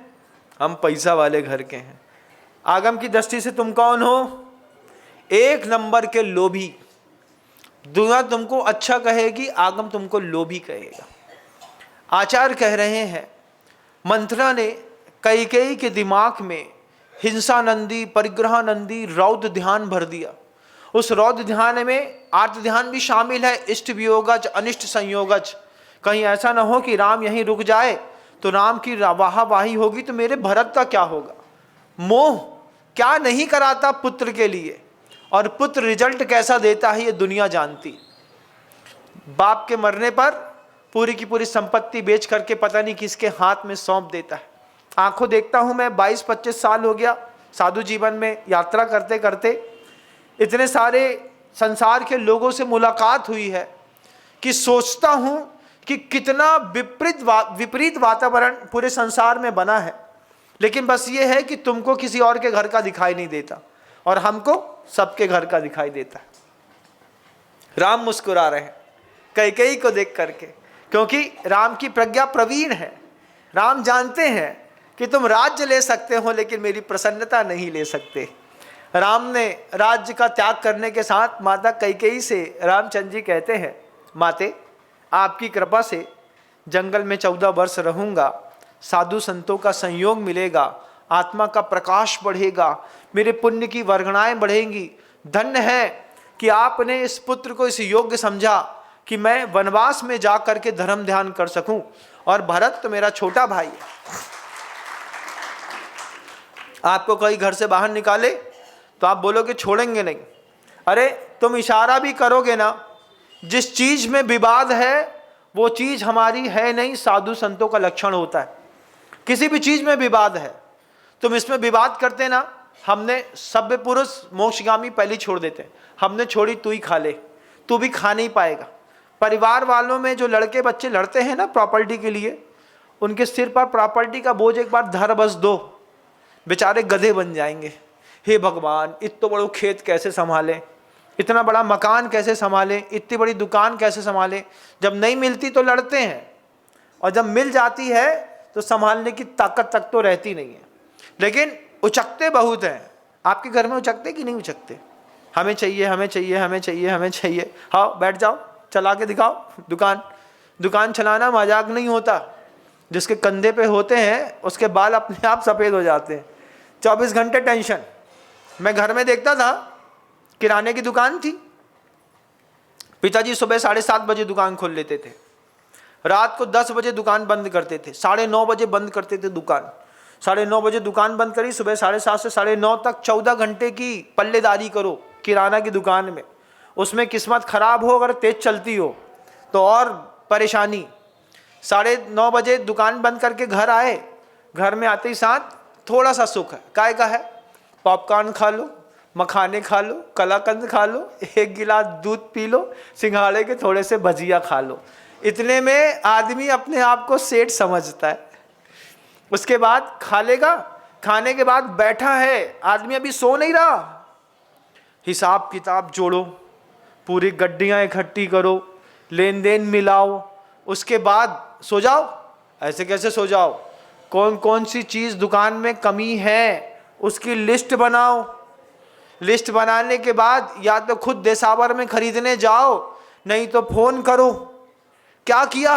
हम पैसा वाले घर के हैं। आगम की दृष्टि से तुम कौन हो? एक नंबर के लोभी। दुनिया तुमको अच्छा कहेगी, आगम तुमको लोभी कहेगा। आचार्य कह रहे हैं, मंथरा ने कैकेयी के दिमाग में हिंसा नंदी, परिग्रह नंदी, रौद्र ध्यान भर दिया। उस रौद्र ध्यान में आर्त ध्यान भी शामिल है, इष्ट वियोगज, अनिष्ट संयोगज। कहीं ऐसा ना हो कि राम यहीं रुक जाए तो राम की वाहावाही होगी तो मेरे भरत का क्या होगा। मोह क्या नहीं कराता पुत्र के लिए, और पुत्र रिजल्ट कैसा देता है ये दुनिया जानती। बाप के मरने पर पूरी की पूरी संपत्ति बेच करके पता नहीं किसके हाथ में सौंप देता है। आंखों देखता हूं मैं, 22-25 साल हो गया साधु जीवन में यात्रा करते करते। इतने सारे संसार के लोगों से मुलाकात हुई है कि सोचता हूं कि कितना विपरीत वातावरण पूरे संसार में बना है। लेकिन बस ये है कि तुमको किसी और के घर का दिखाई नहीं देता और हमको सबके घर का दिखाई देता है। राम मुस्कुरा रहे हैं कैकेयी को देख करके, क्योंकि राम की प्रज्ञा प्रवीण है। राम जानते हैं कि तुम राज्य ले सकते हो लेकिन मेरी प्रसन्नता नहीं ले सकते। राम ने राज्य का त्याग करने के साथ माता कैकेयी से रामचंद्र जी कहते हैं, माते आपकी कृपा से जंगल में 14 वर्ष रहूँगा, साधु संतों का संयोग मिलेगा, आत्मा का प्रकाश बढ़ेगा, मेरे पुण्य की वर्गणाएं बढ़ेंगी। धन्य है कि आपने इस पुत्र को इस योग्य समझा कि मैं वनवास में जा करके धर्म ध्यान कर सकूं, और भरत तो मेरा छोटा भाई है। आपको कोई घर से बाहर निकाले तो आप बोलोगे छोड़ेंगे नहीं। अरे तुम इशारा भी करोगे ना, जिस चीज में विवाद है वो चीज हमारी है नहीं, साधु संतों का लक्षण होता है। किसी भी चीज में विवाद है, तुम इसमें विवाद करते ना, हमने सभ्य पुरुष मोक्षगामी पहले छोड़ देते, हमने छोड़ी तू ही खा ले, तू भी खा नहीं पाएगा। परिवार वालों में जो लड़के बच्चे लड़ते हैं ना प्रॉपर्टी के लिए, उनके सिर पर प्रॉपर्टी का बोझ एक बार धर बस दो, बेचारे गधे बन जाएंगे। हे भगवान, इतना बड़ा खेत कैसे संभालें, इतना बड़ा मकान कैसे संभालें, इतनी बड़ी दुकान कैसे संभालें। जब नहीं मिलती तो लड़ते हैं, और जब मिल जाती है तो संभालने की ताकत तक तो रहती नहीं है। लेकिन उचकते बहुत हैं। आपके घर में उचकते कि नहीं उचकते? हमें चाहिए, हमें चाहिए, हमें चाहिए, हमें चाहिए। हाँ बैठ जाओ, चला के दिखाओ दुकान चलाना मजाक नहीं होता। जिसके कंधे पे होते हैं उसके बाल अपने आप सफ़ेद हो जाते हैं। 24 घंटे टेंशन। मैं घर में देखता था, किराने की दुकान थी, पिताजी सुबह 7:30 बजे दुकान खोल लेते थे। रात को 10 बजे दुकान बंद करते थे, 9:30 बजे बंद करते थे दुकान। 9:30 बजे दुकान बंद करी, सुबह 7:30 से 9:30 तक 14 घंटे की पल्लेदारी करो किराना की दुकान में। उसमें किस्मत खराब हो, अगर तेज चलती हो तो और परेशानी। 9:30 बजे दुकान बंद करके घर आए, घर में आते ही साथ थोड़ा सा सुख है, काय का है, पॉपकॉर्न खा लो, मखाने खा लो, कलाकंद खा लो, एक गिलास दूध पी लो, सिंघाड़े के थोड़े से भजिया खा लो। इतने में आदमी अपने आप को सेठ समझता है। उसके बाद खा लेगा, खाने के बाद बैठा है आदमी, अभी सो नहीं रहा, हिसाब किताब जोड़ो, पूरी गड्डियाँ इकट्ठी करो, लेन देन मिलाओ, उसके बाद सो जाओ। ऐसे कैसे सो जाओ, कौन कौन सी चीज़ दुकान में कमी है उसकी लिस्ट बनाओ। लिस्ट बनाने के बाद या तो खुद देसावर में खरीदने जाओ, नहीं तो फोन करो। क्या किया,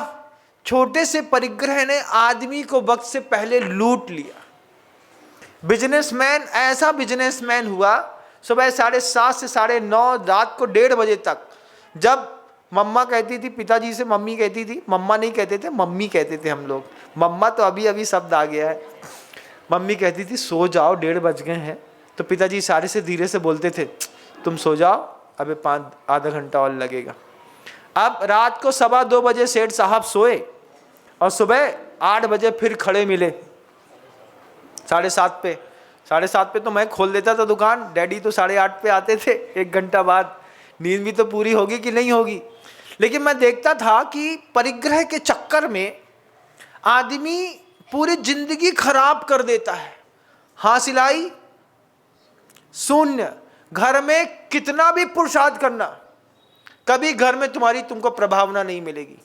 छोटे से परिग्रह ने आदमी को वक्त से पहले लूट लिया। बिजनेसमैन ऐसा बिजनेसमैन हुआ, सुबह 7:30 से 9:30, रात को 1:30 बजे तक, जब मम्मा कहती थी, पिताजी से मम्मी कहती थी, मम्मा नहीं कहते थे, मम्मी कहते थे हम लोग, मम्मा तो अभी अभी शब्द आ गया है। मम्मी कहती थी सो जाओ, 1:30 बज गए हैं, तो पिताजी इशारे से धीरे से बोलते थे तुम सो जाओ, अबे आधा घंटा और लगेगा। अब रात को 2:15 बजे सेठ साहब सोए और सुबह 8 बजे फिर खड़े मिले 7:30 पे। 7:30 पे तो मैं खोल देता था दुकान, डैडी तो 8:30 पे आते थे, 1 घंटा बाद। नींद भी तो पूरी होगी कि नहीं होगी, लेकिन मैं देखता था कि परिग्रह के चक्कर में आदमी पूरी जिंदगी खराब कर देता है। हासिल आई शून्य। घर में कितना भी पुरुषार्थ करना, कभी घर में तुमको प्रभावना नहीं मिलेगी।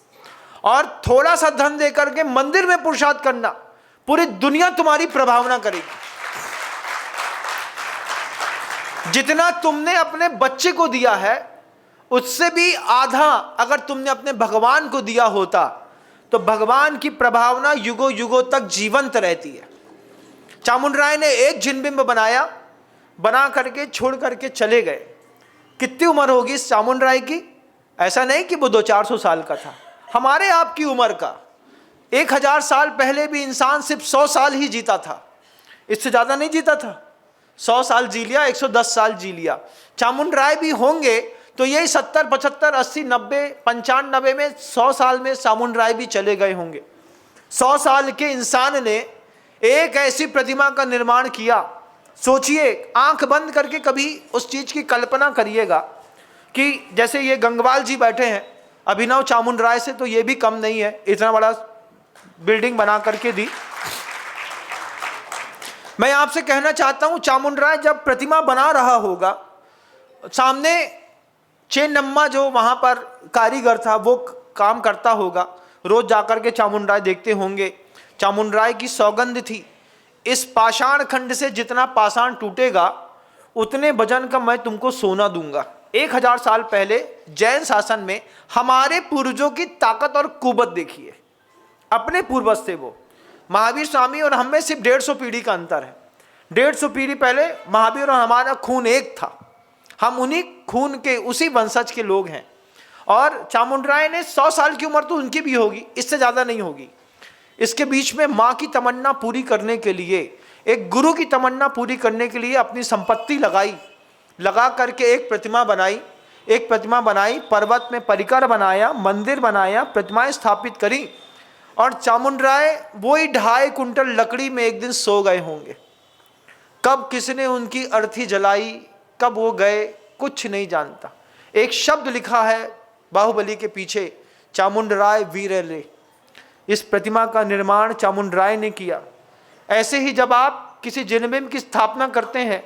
और थोड़ा सा धन देकर के मंदिर में पुरुषार्थ करना, पूरी दुनिया तुम्हारी प्रभावना करेगी। जितना तुमने अपने बच्चे को दिया है उससे भी आधा अगर तुमने अपने भगवान को दिया होता तो भगवान की प्रभावना युगों युगों तक जीवंत रहती है। चामुंडराय ने एक जिनबिंब बनाया, बना करके छोड़ करके चले गए। कितनी उम्र होगी इस चामुंडराय की? ऐसा नहीं कि वो 200-400 साल का था, हमारे आपकी उम्र का। 1000 साल पहले भी इंसान सिर्फ 100 साल ही जीता था, इससे ज्यादा नहीं जीता था। 100 साल जी लिया, 110 साल जी लिया। चामुंडराय भी होंगे तो यही 70, 75, 80, 90, 95 में 100 साल में चामुंडराय भी चले गए होंगे। 100 साल के इंसान ने एक ऐसी प्रतिमा का निर्माण किया। सोचिए, आंख बंद करके कभी उस चीज की कल्पना करिएगा कि जैसे ये गंगवाल जी बैठे हैं, अभिनव चामुंडराय से तो ये भी कम नहीं है, इतना बड़ा बिल्डिंग बना करके दी। मैं आपसे कहना चाहता हूं, चामुंडराय जब प्रतिमा बना रहा होगा, सामने चेन्नम्मा जो वहां पर कारीगर था वो काम करता होगा, रोज जाकर के चामुंडराय देखते होंगे। चामुंडराय की सौगंध थी, इस पाषाण खंड से जितना पाषाण टूटेगा उतने वजन का मैं तुमको सोना दूंगा। 1000 साल पहले जैन शासन में हमारे पूर्वजों की ताकत और कुवत देखिए, अपने पूर्वज थे वो। महावीर स्वामी और हम में सिर्फ 150 पीढ़ी का अंतर है। 150 पीढ़ी पहले महावीर और हमारा खून एक था, हम उन्हीं खून के उसी वंशज के लोग हैं। और चामुंडराय ने 100 साल की उम्र तो उनकी भी होगी, इससे ज़्यादा नहीं होगी। इसके बीच में माँ की तमन्ना पूरी करने के लिए, एक गुरु की तमन्ना पूरी करने के लिए अपनी संपत्ति लगा करके एक प्रतिमा बनाई, पर्वत में परिकर बनाया, मंदिर बनाया, प्रतिमाएं स्थापित करी। और चामुंडराय वही 2.5 कुंटल लकड़ी में एक दिन सो गए होंगे। कब किसने उनकी अर्थी जलाई, कब वो गए, कुछ नहीं जानता। एक शब्द लिखा है बाहुबली के पीछे, चामुंडराय वीर रे। इस प्रतिमा का निर्माण चामुंडराय ने किया। ऐसे ही जब आप किसी जिनबिंब की स्थापना करते हैं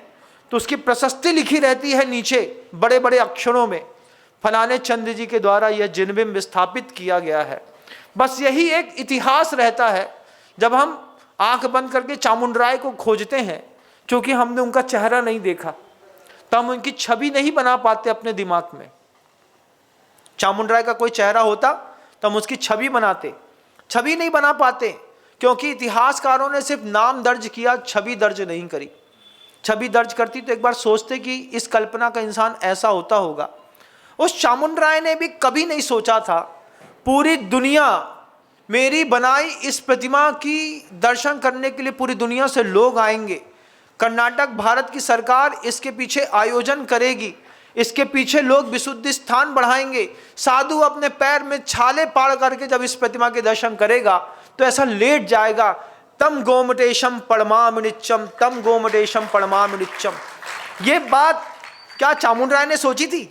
तो उसकी प्रशस्ति लिखी रहती है नीचे बड़े बड़े अक्षरों में, फलाने चंद जी के द्वारा यह जिनबिंब स्थापित किया गया है। बस यही एक इतिहास रहता है। जब हम आंख बंद करके चामुंडराय को खोजते हैं, क्योंकि हमने उनका चेहरा नहीं देखा तो हम उनकी छवि नहीं बना पाते अपने दिमाग में। चामुंडराय का कोई चेहरा होता तो हम उसकी छवि बनाते, छवि नहीं बना पाते, क्योंकि इतिहासकारों ने सिर्फ नाम दर्ज किया, छवि दर्ज नहीं करी। छवि दर्ज करती तो एक बार सोचते कि इस कल्पना का इंसान ऐसा होता होगा। उस चामुंडराय ने भी कभी नहीं सोचा था पूरी दुनिया मेरी बनाई इस प्रतिमा की दर्शन करने के लिए पूरी दुनिया से लोग आएंगे। कर्नाटक भारत की सरकार इसके पीछे आयोजन करेगी, इसके पीछे लोग विशुद्धि स्थान बढ़ाएंगे। साधु अपने पैर में छाले पाड़ करके जब इस प्रतिमा के दर्शन करेगा तो ऐसा लेट जाएगा, तम गोमटेशम परमाम नित्यम, तम गोमटेशम परमाम नित्यम। ये बात क्या चामुंडराय ने सोची थी?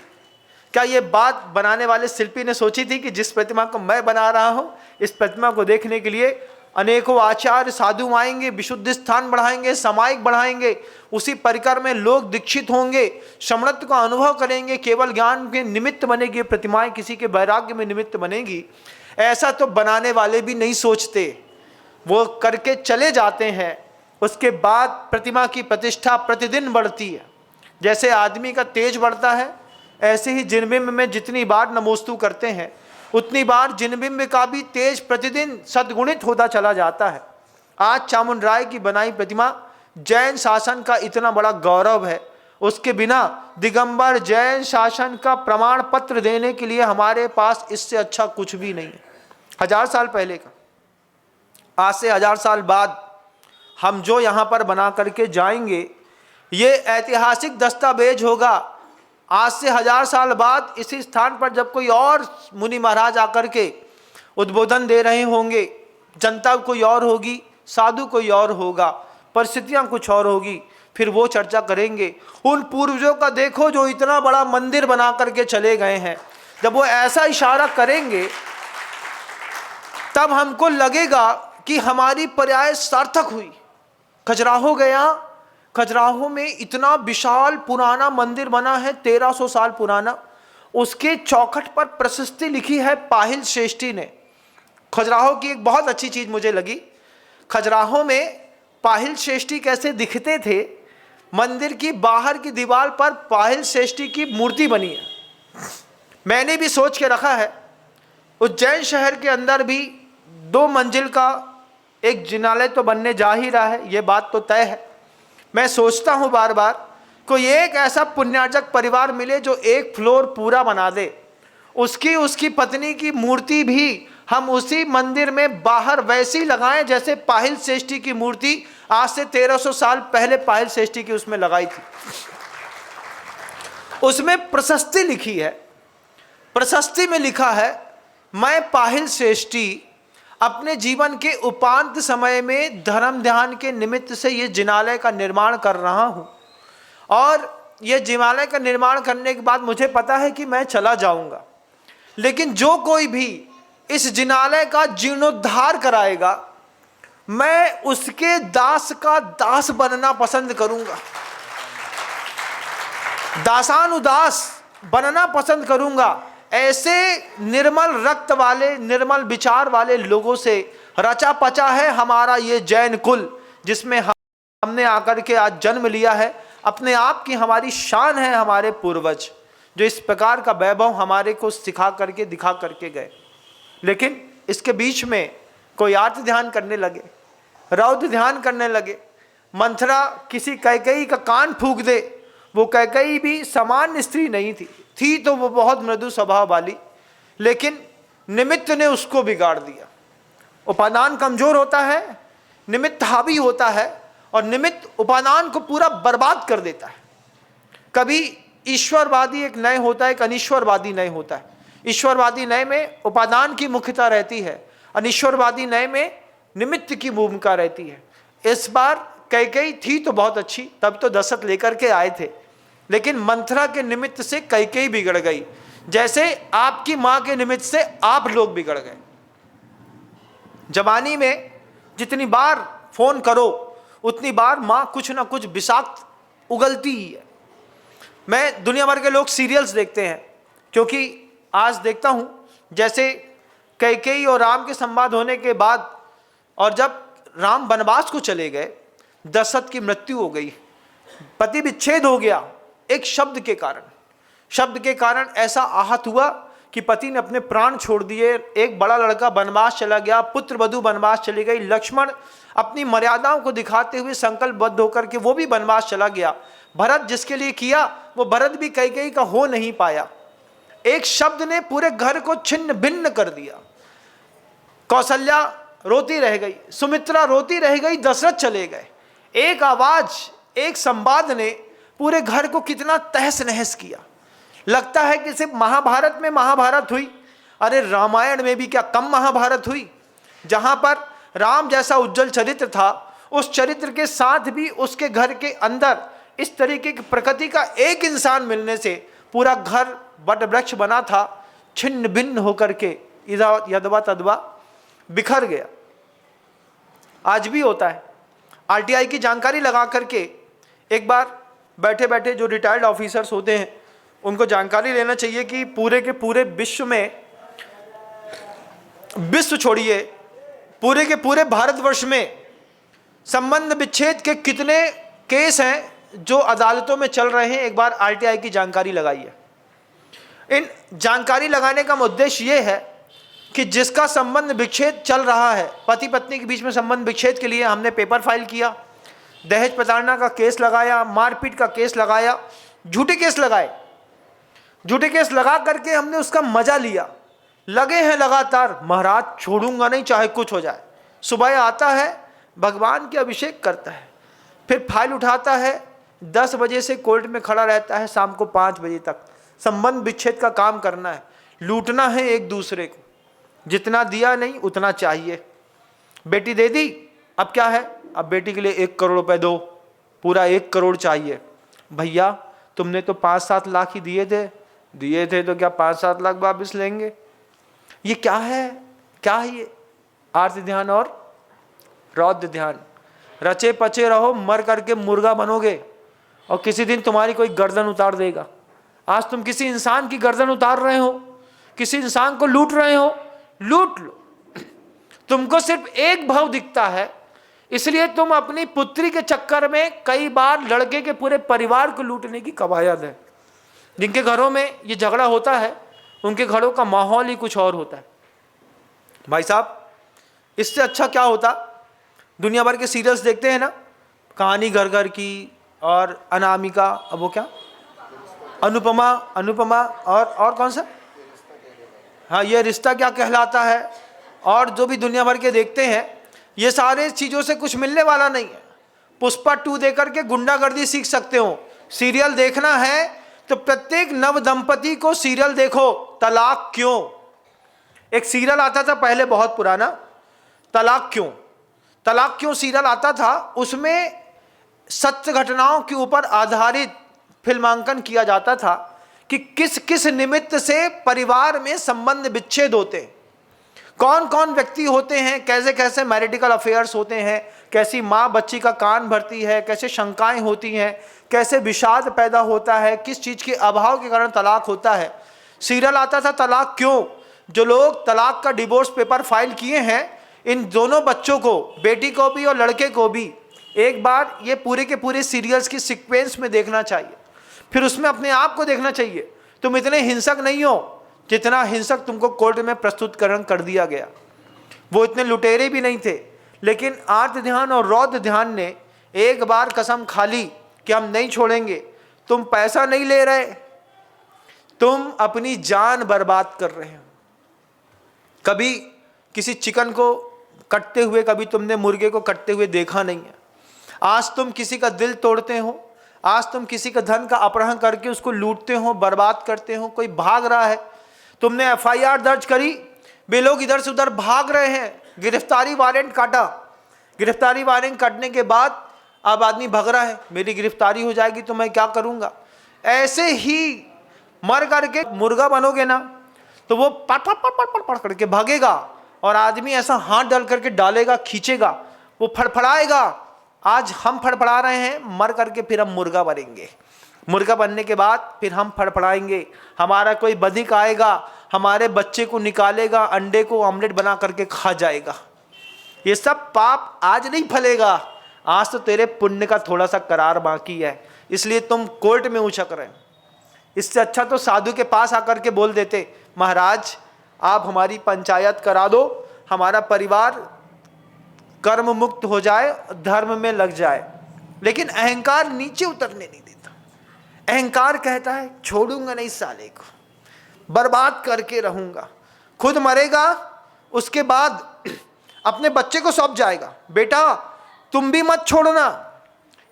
क्या ये बात बनाने वाले शिल्पी ने सोची थी कि जिस प्रतिमा को मैं बना रहा हूं, इस प्रतिमा को देखने के लिए अनेकों आचार्य साधु आएंगे, विशुद्ध स्थान बढ़ाएंगे, सामायिक बढ़ाएंगे, उसी परिकर में लोग दीक्षित होंगे, समृद्ध का अनुभव करेंगे, केवल ज्ञान के निमित्त बनेगी प्रतिमाएं, किसी के वैराग्य में निमित्त बनेगी? ऐसा तो बनाने वाले भी नहीं सोचते, वो करके चले जाते हैं। उसके बाद प्रतिमा की प्रतिष्ठा प्रतिदिन बढ़ती है। जैसे आदमी का तेज बढ़ता है, ऐसे ही जिनबिंब में जितनी बार नमोस्तु करते हैं उतनी बार जिनबिंब का भी तेज प्रतिदिन सद्गुणित होता चला जाता है। आज चामुंडराय की बनाई प्रतिमा जैन शासन का इतना बड़ा गौरव है, उसके बिना दिगंबर जैन शासन का प्रमाण पत्र देने के लिए हमारे पास इससे अच्छा कुछ भी नहीं है। 1000 साल पहले का, आज से 1000 साल बाद हम जो यहाँ पर बना करके जाएंगे, ये ऐतिहासिक दस्तावेज होगा। आज से 1000 साल बाद इसी स्थान पर जब कोई और मुनि महाराज आकर के उद्बोधन दे रहे होंगे, जनता कोई और होगी, साधु कोई और होगा, परिस्थितियां कुछ और होगी, फिर वो चर्चा करेंगे। उन पूर्वजों का देखो जो इतना बड़ा मंदिर बना करके चले गए हैं, जब वो ऐसा इशारा करेंगे तब हमको लगेगा कि हमारी पर्याय सार्थक हुई। खजुराहो गया, खजुराहो में इतना विशाल पुराना मंदिर बना है, 1300 साल पुराना। उसके चौखट पर प्रशस्ति लिखी है पाहिल श्रेष्ठी ने। खजुराहो की एक बहुत अच्छी चीज मुझे लगी, खजुराहो में पाहिल श्रेष्ठी कैसे दिखते थे, मंदिर की बाहर की दीवार पर पाहिल श्रेष्ठी की मूर्ति बनी है। मैंने भी सोच के रखा है, उज्जैन शहर के अंदर भी 2 मंजिल का एक जिनालय तो बनने जा ही रहा है, ये बात तो तय है। मैं सोचता हूँ बार बार कोई एक ऐसा पुण्यार्जक परिवार मिले जो 1 फ्लोर पूरा बना दे, उसकी पत्नी की मूर्ति भी हम उसी मंदिर में बाहर वैसी लगाएं जैसे पाहिल श्रेष्ठी की मूर्ति आज से 1300 साल पहले पाहिल श्रेष्ठी की उसमें लगाई थी। उसमें प्रशस्ति लिखी है, प्रशस्ति में लिखा है, मैं पाहिल श्रेष्ठी अपने जीवन के उपांत समय में धर्म ध्यान के निमित्त से ये जिनालय का निर्माण कर रहा हूँ, और ये जिनालय का निर्माण करने के बाद मुझे पता है कि मैं चला जाऊँगा, लेकिन जो कोई भी इस जिनालय का जीर्णोद्धार कराएगा, मैं उसके दास का दास बनना पसंद करूँगा, दासानुदास बनना पसंद करूँगा। ऐसे निर्मल रक्त वाले, निर्मल विचार वाले लोगों से रचा पचा है हमारा ये जैन कुल, जिसमें हमने आकर के आज जन्म लिया है। अपने आप की हमारी शान है हमारे पूर्वज, जो इस प्रकार का वैभव हमारे को सिखा करके दिखा करके गए। लेकिन इसके बीच में कोई आर्त ध्यान करने लगे, रौद्र ध्यान करने लगे, मंथरा किसी कैकेयी का कान फूंक दे। वो कैकेयी भी सामान्य स्त्री नहीं थी तो वो बहुत मृदु स्वभाव वाली, लेकिन निमित्त ने उसको बिगाड़ दिया। उपादान कमजोर होता है, निमित्त हावी होता है, और निमित्त उपादान को पूरा बर्बाद कर देता है। कभी ईश्वरवादी एक नय होता है, एक अनीश्वरवादी नय होता है। ईश्वरवादी नय में उपादान की मुख्यता रहती है, अनीश्वरवादी नय में निमित्त की भूमिका रहती है। इस बार कैकेयी थी तो बहुत अच्छी, तब तो दशरथ लेकर के आए थे, लेकिन मंथरा के निमित्त से कैकेयी बिगड़ गई, जैसे आपकी मां के निमित्त से आप लोग बिगड़ गए। जवानी में जितनी बार फोन करो उतनी बार मां कुछ ना कुछ विषाक्त उगलती ही है। मैं दुनिया भर के लोग सीरियल्स देखते हैं, क्योंकि आज देखता हूं जैसे कैकेयी और राम के संवाद होने के बाद, और जब राम वनवास को चले गए, दशरथ की मृत्यु हो गई, पति विच्छेद हो गया एक शब्द के कारण। शब्द के कारण ऐसा आहत हुआ कि पति ने अपने प्राण छोड़ दिए। एक बड़ा लड़का वनवास चला गया, पुत्र वधू वनवास चली गई, लक्ष्मण अपनी मर्यादाओं को दिखाते हुए संकल्पबद्ध होकर के वो भी वनवास चला गया। भरत जिसके लिए किया वो भरत भी कैकेयी का हो नहीं पाया। एक शब्द ने पूरे घर को छिन्न भिन्न कर दिया। कौशल्या रोती रह गई, सुमित्रा रोती रह गई, दशरथ चले गए। एक आवाज, एक संवाद ने पूरे घर को कितना तहस नहस किया। लगता है कि सिर्फ महाभारत में महाभारत हुई, अरे रामायण में भी क्या कम महाभारत हुई, जहां पर राम जैसा उज्जवल चरित्र था, उस चरित्र के साथ भी उसके घर के अंदर इस तरीके की प्रकृति का एक इंसान मिलने से पूरा घर वट वृक्ष बना था, छिन्न भिन्न होकर के इधर यदवा तदवा बिखर गया। आज भी होता है। आरटीआई की जानकारी लगा करके एक बार बैठे बैठे जो रिटायर्ड ऑफिसर्स होते हैं उनको जानकारी लेना चाहिए कि पूरे के पूरे विश्व में, विश्व छोड़िए, पूरे के पूरे भारतवर्ष में संबंध विच्छेद के कितने केस हैं जो अदालतों में चल रहे हैं। एक बार आरटीआई की जानकारी लगाइए। इन जानकारी लगाने का उद्देश्य ये है कि जिसका संबंध विच्छेद चल रहा है, पति पत्नी के बीच में संबंध विच्छेद के लिए हमने पेपर फाइल किया, दहेज प्रताड़ना का केस लगाया, मारपीट का केस लगाया, झूठे केस लगाए, झूठे केस लगा करके हमने उसका मजा लिया, लगे हैं लगातार, महाराज छोड़ूंगा नहीं चाहे कुछ हो जाए। सुबह आता है, भगवान के अभिषेक करता है, फिर फाइल उठाता है, 10 बजे से कोर्ट में खड़ा रहता है, शाम को 5 बजे तक संबंध विच्छेद का काम करना है, लूटना है एक दूसरे को। जितना दिया नहीं उतना चाहिए। बेटी दे दी, अब क्या है, अब बेटी के लिए 1 करोड़ रुपए दो, पूरा 1 करोड़ चाहिए। भैया तुमने तो 5-7 लाख ही दिए थे तो क्या 5-7 लाख वापिस लेंगे? ये क्या है, क्या है ये? आर्त ध्यान और रौद्र ध्यान। रचे पचे रहो, मर करके मुर्गा बनोगे और किसी दिन तुम्हारी कोई गर्दन उतार देगा। आज तुम किसी इंसान की गर्दन उतार रहे हो, किसी इंसान को लूट रहे हो, लूट लो। तुमको सिर्फ एक भाव दिखता है, इसलिए तुम अपनी पुत्री के चक्कर में कई बार लड़के के पूरे परिवार को लूटने की कवायद है। जिनके घरों में ये झगड़ा होता है उनके घरों का माहौल ही कुछ और होता है। भाई साहब, इससे अच्छा क्या होता? दुनिया भर के सीरियल्स देखते हैं ना, कहानी घर घर की और अनामिका, अब वो क्या, अनुपमा और कौन सा, हाँ ये रिश्ता क्या कहलाता है, और जो भी दुनिया भर के देखते हैं, ये सारे चीज़ों से कुछ मिलने वाला नहीं है। पुष्पा 2 देकर के गुंडागर्दी सीख सकते हो। सीरियल देखना है तो प्रत्येक नव दंपति को सीरियल देखो, तलाक क्यों। एक सीरियल आता था पहले बहुत पुराना, तलाक क्यों सीरियल आता था। उसमें सत्य घटनाओं के ऊपर आधारित फिल्मांकन किया जाता था कि किस किस निमित्त से परिवार में संबंध विच्छेद होते हैं, कौन कौन व्यक्ति होते हैं, कैसे कैसे मैरिटिकल अफेयर्स होते हैं, कैसी माँ बच्ची का कान भरती है, कैसे शंकाएं होती हैं, कैसे विषाद पैदा होता है, किस चीज़ के अभाव के कारण तलाक होता है। सीरियल आता था तलाक क्यों। जो लोग तलाक का डिवोर्स पेपर फाइल किए हैं, इन दोनों बच्चों को, बेटी को भी और लड़के को भी, एक बार ये पूरे के पूरे सीरियल्स की सीक्वेंस में देखना चाहिए। फिर उसमें अपने आप को देखना चाहिए। तुम इतने हिंसक नहीं हो जितना हिंसक तुमको कोर्ट में प्रस्तुतकरण कर दिया गया। वो इतने लुटेरे भी नहीं थे, लेकिन आर्त ध्यान और रौद्र ध्यान ने एक बार कसम खा ली कि हम नहीं छोड़ेंगे। तुम पैसा नहीं ले रहे, तुम अपनी जान बर्बाद कर रहे हो। कभी किसी चिकन को कटते हुए, कभी तुमने मुर्गे को कटते हुए देखा नहीं है। आज तुम किसी का दिल तोड़ते हो, आज तुम किसी का धन का अपहरण करके उसको लूटते हो, बर्बाद करते हो। कोई भाग रहा है, तुमने एफआईआर दर्ज करी, वे लोग इधर से उधर भाग रहे हैं, गिरफ्तारी वारंट काटा। गिरफ्तारी वारंट काटने के बाद अब आदमी भाग रहा है, मेरी गिरफ्तारी हो जाएगी तो मैं क्या करूंगा। ऐसे ही मर करके मुर्गा बनोगे ना, तो वो पट पट पट पट पट करके भागेगा, और आदमी ऐसा हाथ डाल करके डालेगा, खींचेगा, वो फड़फड़ाएगा। आज हम फड़फड़ा रहे हैं, मर करके फिर हम मुर्गा बनेंगे। मुर्गा बनने के बाद फिर हम फड़फड़ाएंगे, हमारा कोई बधिक आएगा, हमारे बच्चे को निकालेगा, अंडे को ऑमलेट बना करके खा जाएगा। ये सब पाप आज नहीं फलेगा, आज तो तेरे पुण्य का थोड़ा सा करार बाकी है, इसलिए तुम कोर्ट में उछक रहे। इससे अच्छा तो साधु के पास आकर के बोल देते, महाराज आप हमारी पंचायत करा दो, हमारा परिवार कर्म मुक्त हो जाए, धर्म में लग जाए। लेकिन अहंकार नीचे उतरने नहीं देता। अहंकार कहता है छोड़ूंगा नहीं साले को, बर्बाद करके रहूंगा। खुद मरेगा, उसके बाद अपने बच्चे को सौंप जाएगा, बेटा तुम भी मत छोड़ना,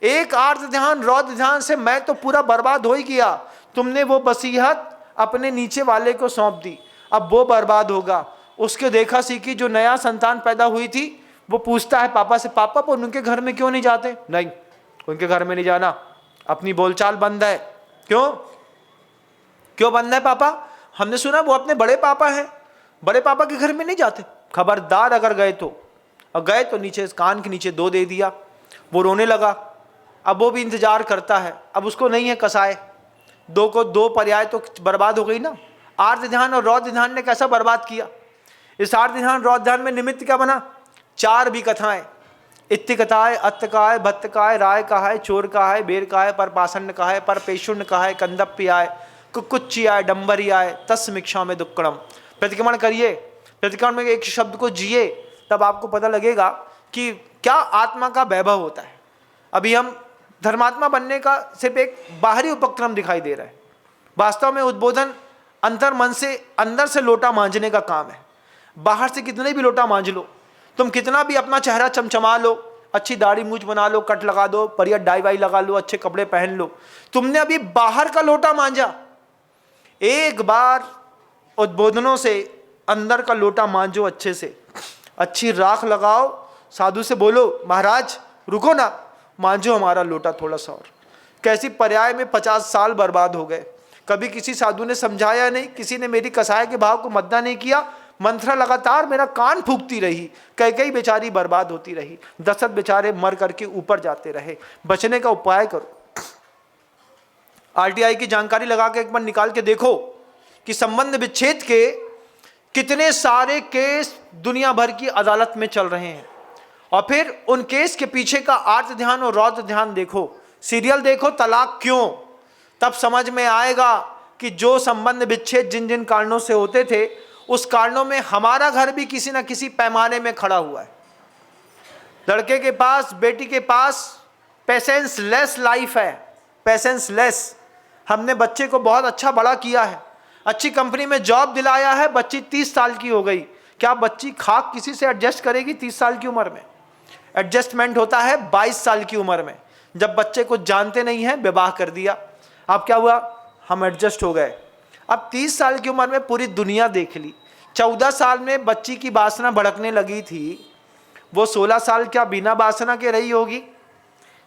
एक आर्त ध्यान रौद्र ध्यान से मैं तो पूरा बर्बाद हो ही गया, तुमने वो बसीहत अपने नीचे वाले को सौंप दी, अब वो बर्बाद होगा। उसके देखा सीखी जो नया संतान पैदा हुई थी, वो पूछता है पापा से, पापा पर उनके घर में क्यों नहीं जाते? नहीं, उनके घर में नहीं जाना, अपनी बोलचाल बंद है। क्यों क्यों बंद है पापा? हमने सुना वो अपने बड़े पापा हैं, बड़े पापा के घर में नहीं जाते। खबरदार अगर गए तो, और गए तो नीचे कान के नीचे 2 दे दिया। वो रोने लगा। अब वो भी इंतजार करता है, अब उसको नहीं है कसाए, 2 को 2 पर्याय तो बर्बाद हो गई ना। आर्त ध्यान और रौद्र ध्यान ने कैसा बर्बाद किया। इस आर्त ध्यान रौद्र ध्यान में निमित्त क्या बना? 4 भी कथाएं, इत्ति कथाएं, अत्त कहाय, भत्त कहाय, राय कहाय, चोर कहाय, बेर कहाय, पर पाषण कहाय, पर पेशुण्य कहाय, कंदप्पी आय, कुकुच्ची आय, डंबरी आय, तस्मिक्षा में दुक्कड़म। प्रतिक्रमण करिए, प्रतिक्रमण में एक शब्द को जिए, तब आपको पता लगेगा कि क्या आत्मा का वैभव होता है। अभी हम धर्मात्मा बनने का सिर्फ एक बाहरी उपक्रम दिखाई दे रहा है, वास्तव में उद्बोधन अंतर मन से अंदर से लोटा मांझने का काम है। बाहर से कितने भी लोटा मांझ लो, तुम कितना भी अपना चेहरा चमचमा लो, अच्छी दाढ़ी मूछ बना लो, कट लगा दो, बढ़िया डाई वाई लगा लो, अच्छे कपड़े पहन लो, तुमने अभी बाहर का लोटा मांझा। एक बार उद्बोधनों से अंदर का लोटा मांझो अच्छे से, अच्छी राख लगाओ, साधु से बोलो महाराज रुको ना, मांझो हमारा लोटा थोड़ा सा और। कैसी पर्याय में 50 साल बर्बाद हो गए। कभी किसी साधु ने समझाया नहीं, किसी ने मेरी कसाय के भाव को मद्दा नहीं किया, मंत्रा लगातार मेरा कान फूकती रही, कई बेचारी बर्बाद होती रही, 10 बेचारे मर करके ऊपर जाते रहे। बचने का उपाय करो। आरटीआई की जानकारी लगा के एक बार निकाल के देखो कि संबंध विच्छेद के कितने सारे केस दुनिया भर की अदालत में चल रहे हैं, और फिर उन केस के पीछे का आर्त ध्यान और रौद्र ध्यान देखो, सीरियल देखो तलाक क्यों, तब समझ में आएगा कि जो संबंध विच्छेद जिन जिन कारणों से होते थे, उस कारणों में हमारा घर भी किसी न किसी पैमाने में खड़ा हुआ है। लड़के के पास, बेटी के पास पेशेंस लेस लाइफ है, पेशेंस लेस। हमने बच्चे को बहुत अच्छा बड़ा किया है, अच्छी कंपनी में जॉब दिलाया है, बच्ची 30 साल की हो गई, क्या बच्ची खाक किसी से एडजस्ट करेगी 30 साल की उम्र में? एडजस्टमेंट होता है 22 साल की उम्र में, जब बच्चे को जानते नहीं हैं विवाह कर दिया। अब क्या हुआ? हम एडजस्ट हो गए। अब 30 साल की उम्र में पूरी दुनिया देख ली। 14 साल में बच्ची की वासना भड़कने लगी थी, वो 16 साल क्या बिना वासना के रही होगी?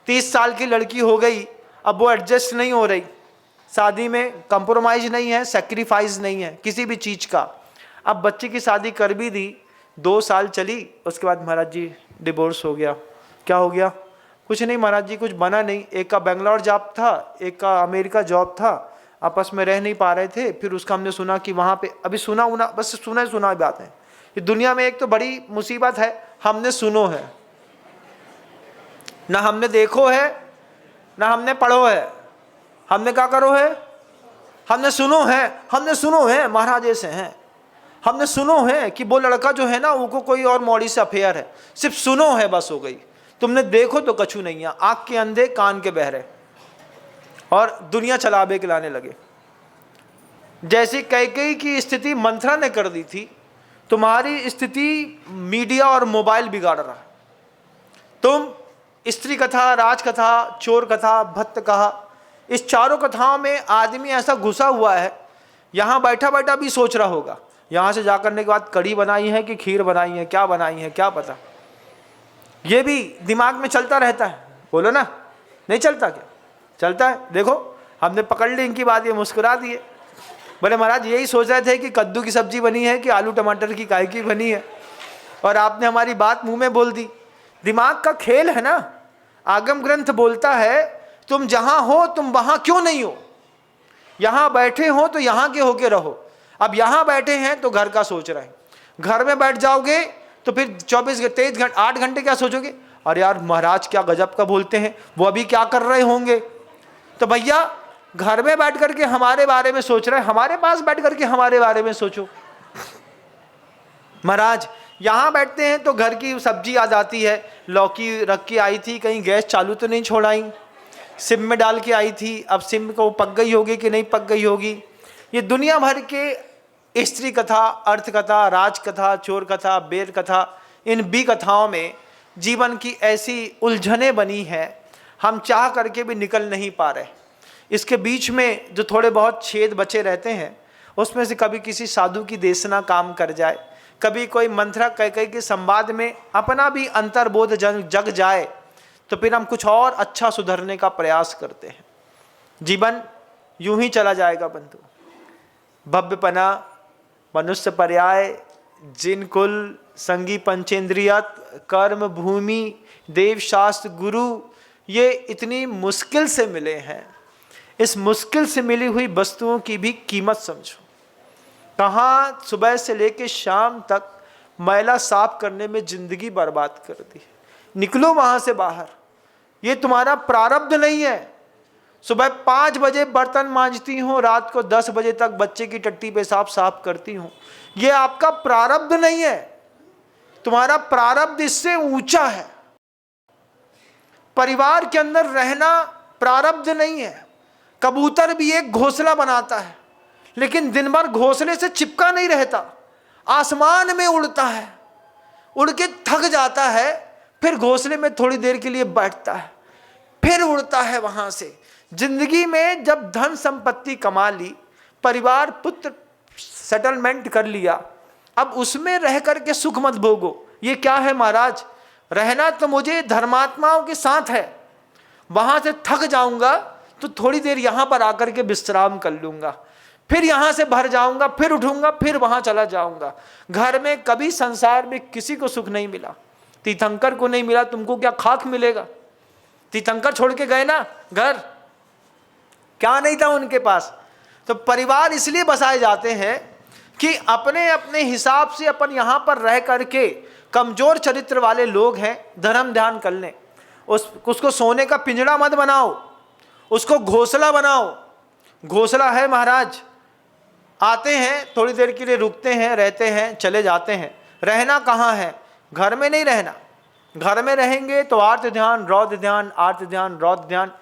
30 साल की लड़की हो गई, अब वो एडजस्ट नहीं हो रही। शादी में कंप्रोमाइज नहीं है, सेक्रीफाइस नहीं है किसी भी चीज़ का। अब बच्ची की शादी कर भी दी, 2 साल चली, उसके बाद महाराज जी डिवोर्स हो गया। क्या हो गया? कुछ नहीं महाराज जी, कुछ बना नहीं। एक का बेंगलोर जॉब था, एक का अमेरिका जॉब था, आपस में रह नहीं पा रहे थे। फिर उसका हमने सुना कि वहाँ पे अभी सुना बस सुना बात है। ये दुनिया में एक तो बड़ी मुसीबत है, हमने सुनो है ना, हमने देखो है ना, हमने पढ़ो है। हमने क्या करो है? हमने सुनो है महाराज ऐसे हैं। हमने सुनो है कि वो लड़का जो है ना, उनको कोई और मौड़ी से अफेयर है, सिर्फ सुनो है बस, हो गई। तुमने देखो तो कछु नहीं है, आँख के अंधे कान के बहरे, और दुनिया चलाबे के लाने लगे। जैसी कैकेयी की स्थिति मंथरा ने कर दी थी, तुम्हारी स्थिति मीडिया और मोबाइल बिगाड़ रहा है। तुम स्त्री कथा, राजकथा, चोर कथा, भत्त कहा, इस चारों कथाओं में आदमी ऐसा घुसा हुआ है, यहाँ बैठा बैठा भी सोच रहा होगा, यहाँ से जा करने के बाद कढ़ी बनाई है कि खीर बनाई है, क्या बनाई है क्या पता। ये भी दिमाग में चलता रहता है। बोलो ना, नहीं चलता क्या? चलता है। देखो हमने पकड़ ली इनकी बात, ये मुस्कुरा दिए। बोले महाराज यही सोच रहे थे कि कद्दू की सब्जी बनी है कि आलू टमाटर की काय की बनी है, और आपने हमारी बात मुंह में बोल दी। दिमाग का खेल है ना। आगम ग्रंथ बोलता है तुम जहां हो तुम वहां क्यों नहीं हो, यहां बैठे हो तो यहां के होके रहो। अब यहां बैठे हैं तो घर का सोच रहे हैं, घर में बैठ जाओगे तो फिर 24 23 घंटे 8 घंटे क्या सोचोगे? अरे यार महाराज क्या गजब का बोलते हैं, वो अभी क्या कर रहे होंगे। तो भैया घर में बैठ करके हमारे बारे में सोच रहे हैं, हमारे पास बैठ करके हमारे बारे में सोचो। महाराज यहाँ बैठते हैं तो घर की सब्जी याद आती है, लौकी रख के आई थी, कहीं गैस चालू तो नहीं छोड़ाई, सिम में डाल के आई थी, अब सिम को पक गई होगी कि नहीं पक गई होगी। ये दुनिया भर के स्त्री कथा, अर्थ कथा, राज कथा, चोर कथा, बेर कथा, इन बी कथाओं में जीवन की ऐसी उलझने बनी है, हम चाह करके भी निकल नहीं पा रहे। इसके बीच में जो थोड़े बहुत छेद बचे रहते हैं, उसमें से कभी किसी साधु की देशना काम कर जाए, कभी कोई मंथरा कैकेयी के संवाद में अपना भी अंतर्बोध जग जाए, तो फिर हम कुछ और अच्छा सुधरने का प्रयास करते हैं। जीवन यूं ही चला जाएगा बंधु। भव्यपना, मनुष्य पर्याय, जिन कुल, संगी पंचेंद्रियत, कर्म भूमि, देव शास्त्र गुरु, ये इतनी मुश्किल से मिले हैं। इस मुश्किल से मिली हुई वस्तुओं की भी कीमत समझो। कहाँ सुबह से लेकर शाम तक मैला साफ करने में जिंदगी बर्बाद कर दी। निकलो वहां से बाहर, ये तुम्हारा प्रारब्ध नहीं है। सुबह 5 बजे बर्तन मांजती हूँ, रात को 10 बजे तक बच्चे की टट्टी पेशाब साफ करती हूँ, ये आपका प्रारब्ध नहीं है। तुम्हारा प्रारब्ध इससे ऊंचा है। परिवार के अंदर रहना प्रारब्ध नहीं है। कबूतर भी एक घोंसला बनाता है, लेकिन दिन भर घोंसले से चिपका नहीं रहता, आसमान में उड़ता है, उड़ के थक जाता है, फिर घोंसले में थोड़ी देर के लिए बैठता है, फिर उड़ता है वहां से। जिंदगी में जब धन संपत्ति कमा ली, परिवार पुत्र सेटलमेंट कर लिया, अब उसमें रह करके सुख मत भोगो। ये क्या है महाराज? रहना तो मुझे धर्मात्माओं के साथ है, वहां से थक जाऊंगा तो थोड़ी देर यहां पर आकर के विश्राम कर लूंगा, फिर यहां से भर जाऊंगा, फिर उठूंगा, फिर वहां चला जाऊंगा। घर में कभी संसार में किसी को सुख नहीं मिला। तीर्थंकर को नहीं मिला, तुमको क्या खाक मिलेगा? तीर्थंकर छोड़ के गए ना घर, क्या नहीं था उनके पास। तो परिवार इसलिए बसाए जाते हैं कि अपने अपने हिसाब से अपन यहाँ पर रह करके, कमजोर चरित्र वाले लोग हैं, धर्म ध्यान कर लें। उसको सोने का पिंजड़ा मत बनाओ, उसको घोंसला बनाओ। घोंसला है महाराज, आते हैं थोड़ी देर के लिए, रुकते हैं, रहते हैं, चले जाते हैं। रहना कहाँ है? घर में नहीं रहना। घर में रहेंगे तो आर्त ध्यान, रौद्र ध्यान, आर्त ध्यान, रौद्र ध्यान,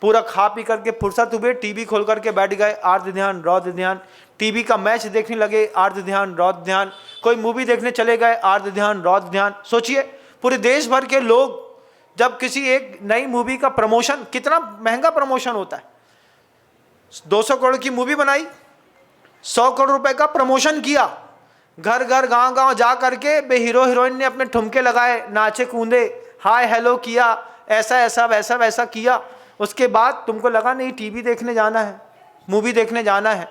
पूरा खा पी करके फुर्सत हुए टीवी खोल करके बैठ गए, आर्त ध्यान, रौद्र ध्यान, टीवी का मैच देखने लगे, आर्त ध्यान, रौद्र ध्यान, कोई मूवी देखने चले गए, आर्त ध्यान, रौद्र ध्यान। सोचिए पूरे देश भर के लोग जब किसी एक नई मूवी का प्रमोशन, कितना महंगा प्रमोशन होता है, 200 करोड़ की मूवी बनाई, 100 करोड़ रुपए का प्रमोशन किया, घर घर गांव गांव जा करके बे हीरो हीरोइन ने अपने ठुमके लगाए, नाचे कूदे, हाय हेलो किया, ऐसा ऐसा वैसा वैसा किया। उसके बाद तुमको लगा नहीं टीवी देखने जाना है, मूवी देखने जाना है,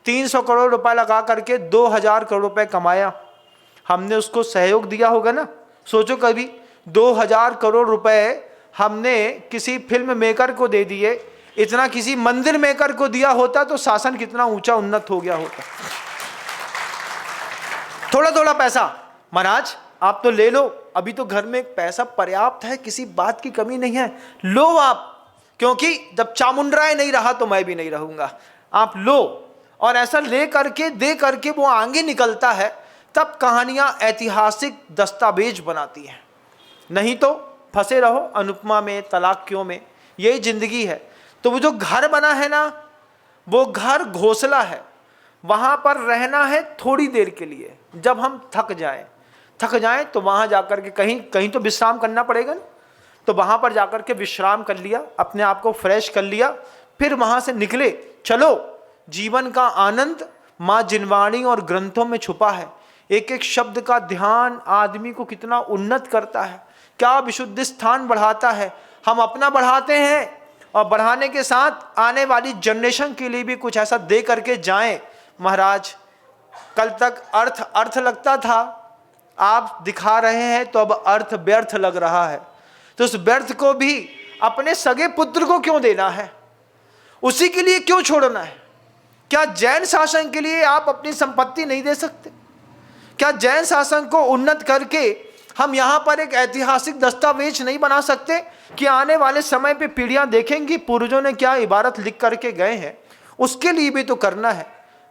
300 करोड़ रुपए लगा करके 2000 करोड़ रुपए कमाया। हमने उसको सहयोग दिया होगा ना? सोचो कभी 2000 करोड़ रुपए हमने किसी फिल्म मेकर को दे दिए, इतना किसी मंदिर मेकर को दिया होता तो शासन कितना ऊंचा उन्नत हो गया होता। थोड़ा थोड़ा पैसा महाराज आप तो ले लो, अभी तो घर में पैसा पर्याप्त है, किसी बात की कमी नहीं है, लो आप, क्योंकि जब चामुंडराय नहीं रहा तो मैं भी नहीं रहूंगा, आप लो। और ऐसा ले करके दे करके वो आगे निकलता है, तब कहानियां ऐतिहासिक दस्तावेज बनाती हैं। नहीं तो फंसे रहो अनुपमा में, तलाकियों में, यही जिंदगी है। तो वो जो घर बना है ना, वो घर घोंसला है, वहां पर रहना है थोड़ी देर के लिए। जब हम थक जाएं तो वहां जाकर के कहीं तो विश्राम करना पड़ेगा ना, तो वहां पर जाकर के विश्राम कर लिया, अपने आप को फ्रेश कर लिया, फिर वहां से निकले। चलो, जीवन का आनंद माँ जिनवाणी और ग्रंथों में छुपा है। एक एक शब्द का ध्यान आदमी को कितना उन्नत करता है, क्या विशुद्ध स्थान बढ़ाता है। हम अपना बढ़ाते हैं और बढ़ाने के साथ आने वाली जनरेशन के लिए भी कुछ ऐसा दे करके जाएं। महाराज कल तक अर्थ लगता था, आप दिखा रहे हैं तो अब अर्थ व्यर्थ लग रहा है। तो उस व्यर्थ को भी अपने सगे पुत्र को क्यों देना है? उसी के लिए क्यों छोड़ना है? क्या जैन शासन के लिए आप अपनी संपत्ति नहीं दे सकते? क्या जैन शासन को उन्नत करके हम यहाँ पर एक ऐतिहासिक दस्तावेज नहीं बना सकते कि आने वाले समय पे पीढ़ियां देखेंगी पूर्वजों ने क्या इबारत लिख करके गए हैं? उसके लिए भी तो करना है।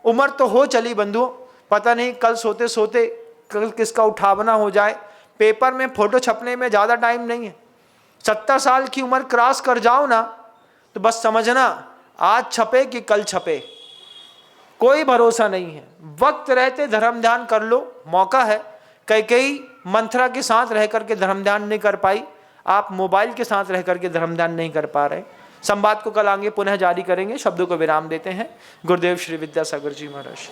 उम्र तो हो चली बंधुओं, पता नहीं कल सोते सोते कल किसका उठावना हो जाए। पेपर में फोटो छपने में ज़्यादा टाइम नहीं है। 70 साल की उम्र क्रॉस कर जाओ ना तो बस समझना आज छपे कि कल छपे। कोई भरोसा नहीं है। वक्त रहते धर्म ध्यान कर लो, मौका है। कई मंत्रा के साथ रह करके धर्म ध्यान नहीं कर पाई, आप मोबाइल के साथ रह करके धर्म ध्यान नहीं कर पा रहे। संवाद को कल आगे पुनः जारी करेंगे, शब्दों को विराम देते हैं। गुरुदेव श्री विद्यासागर जी महाराज।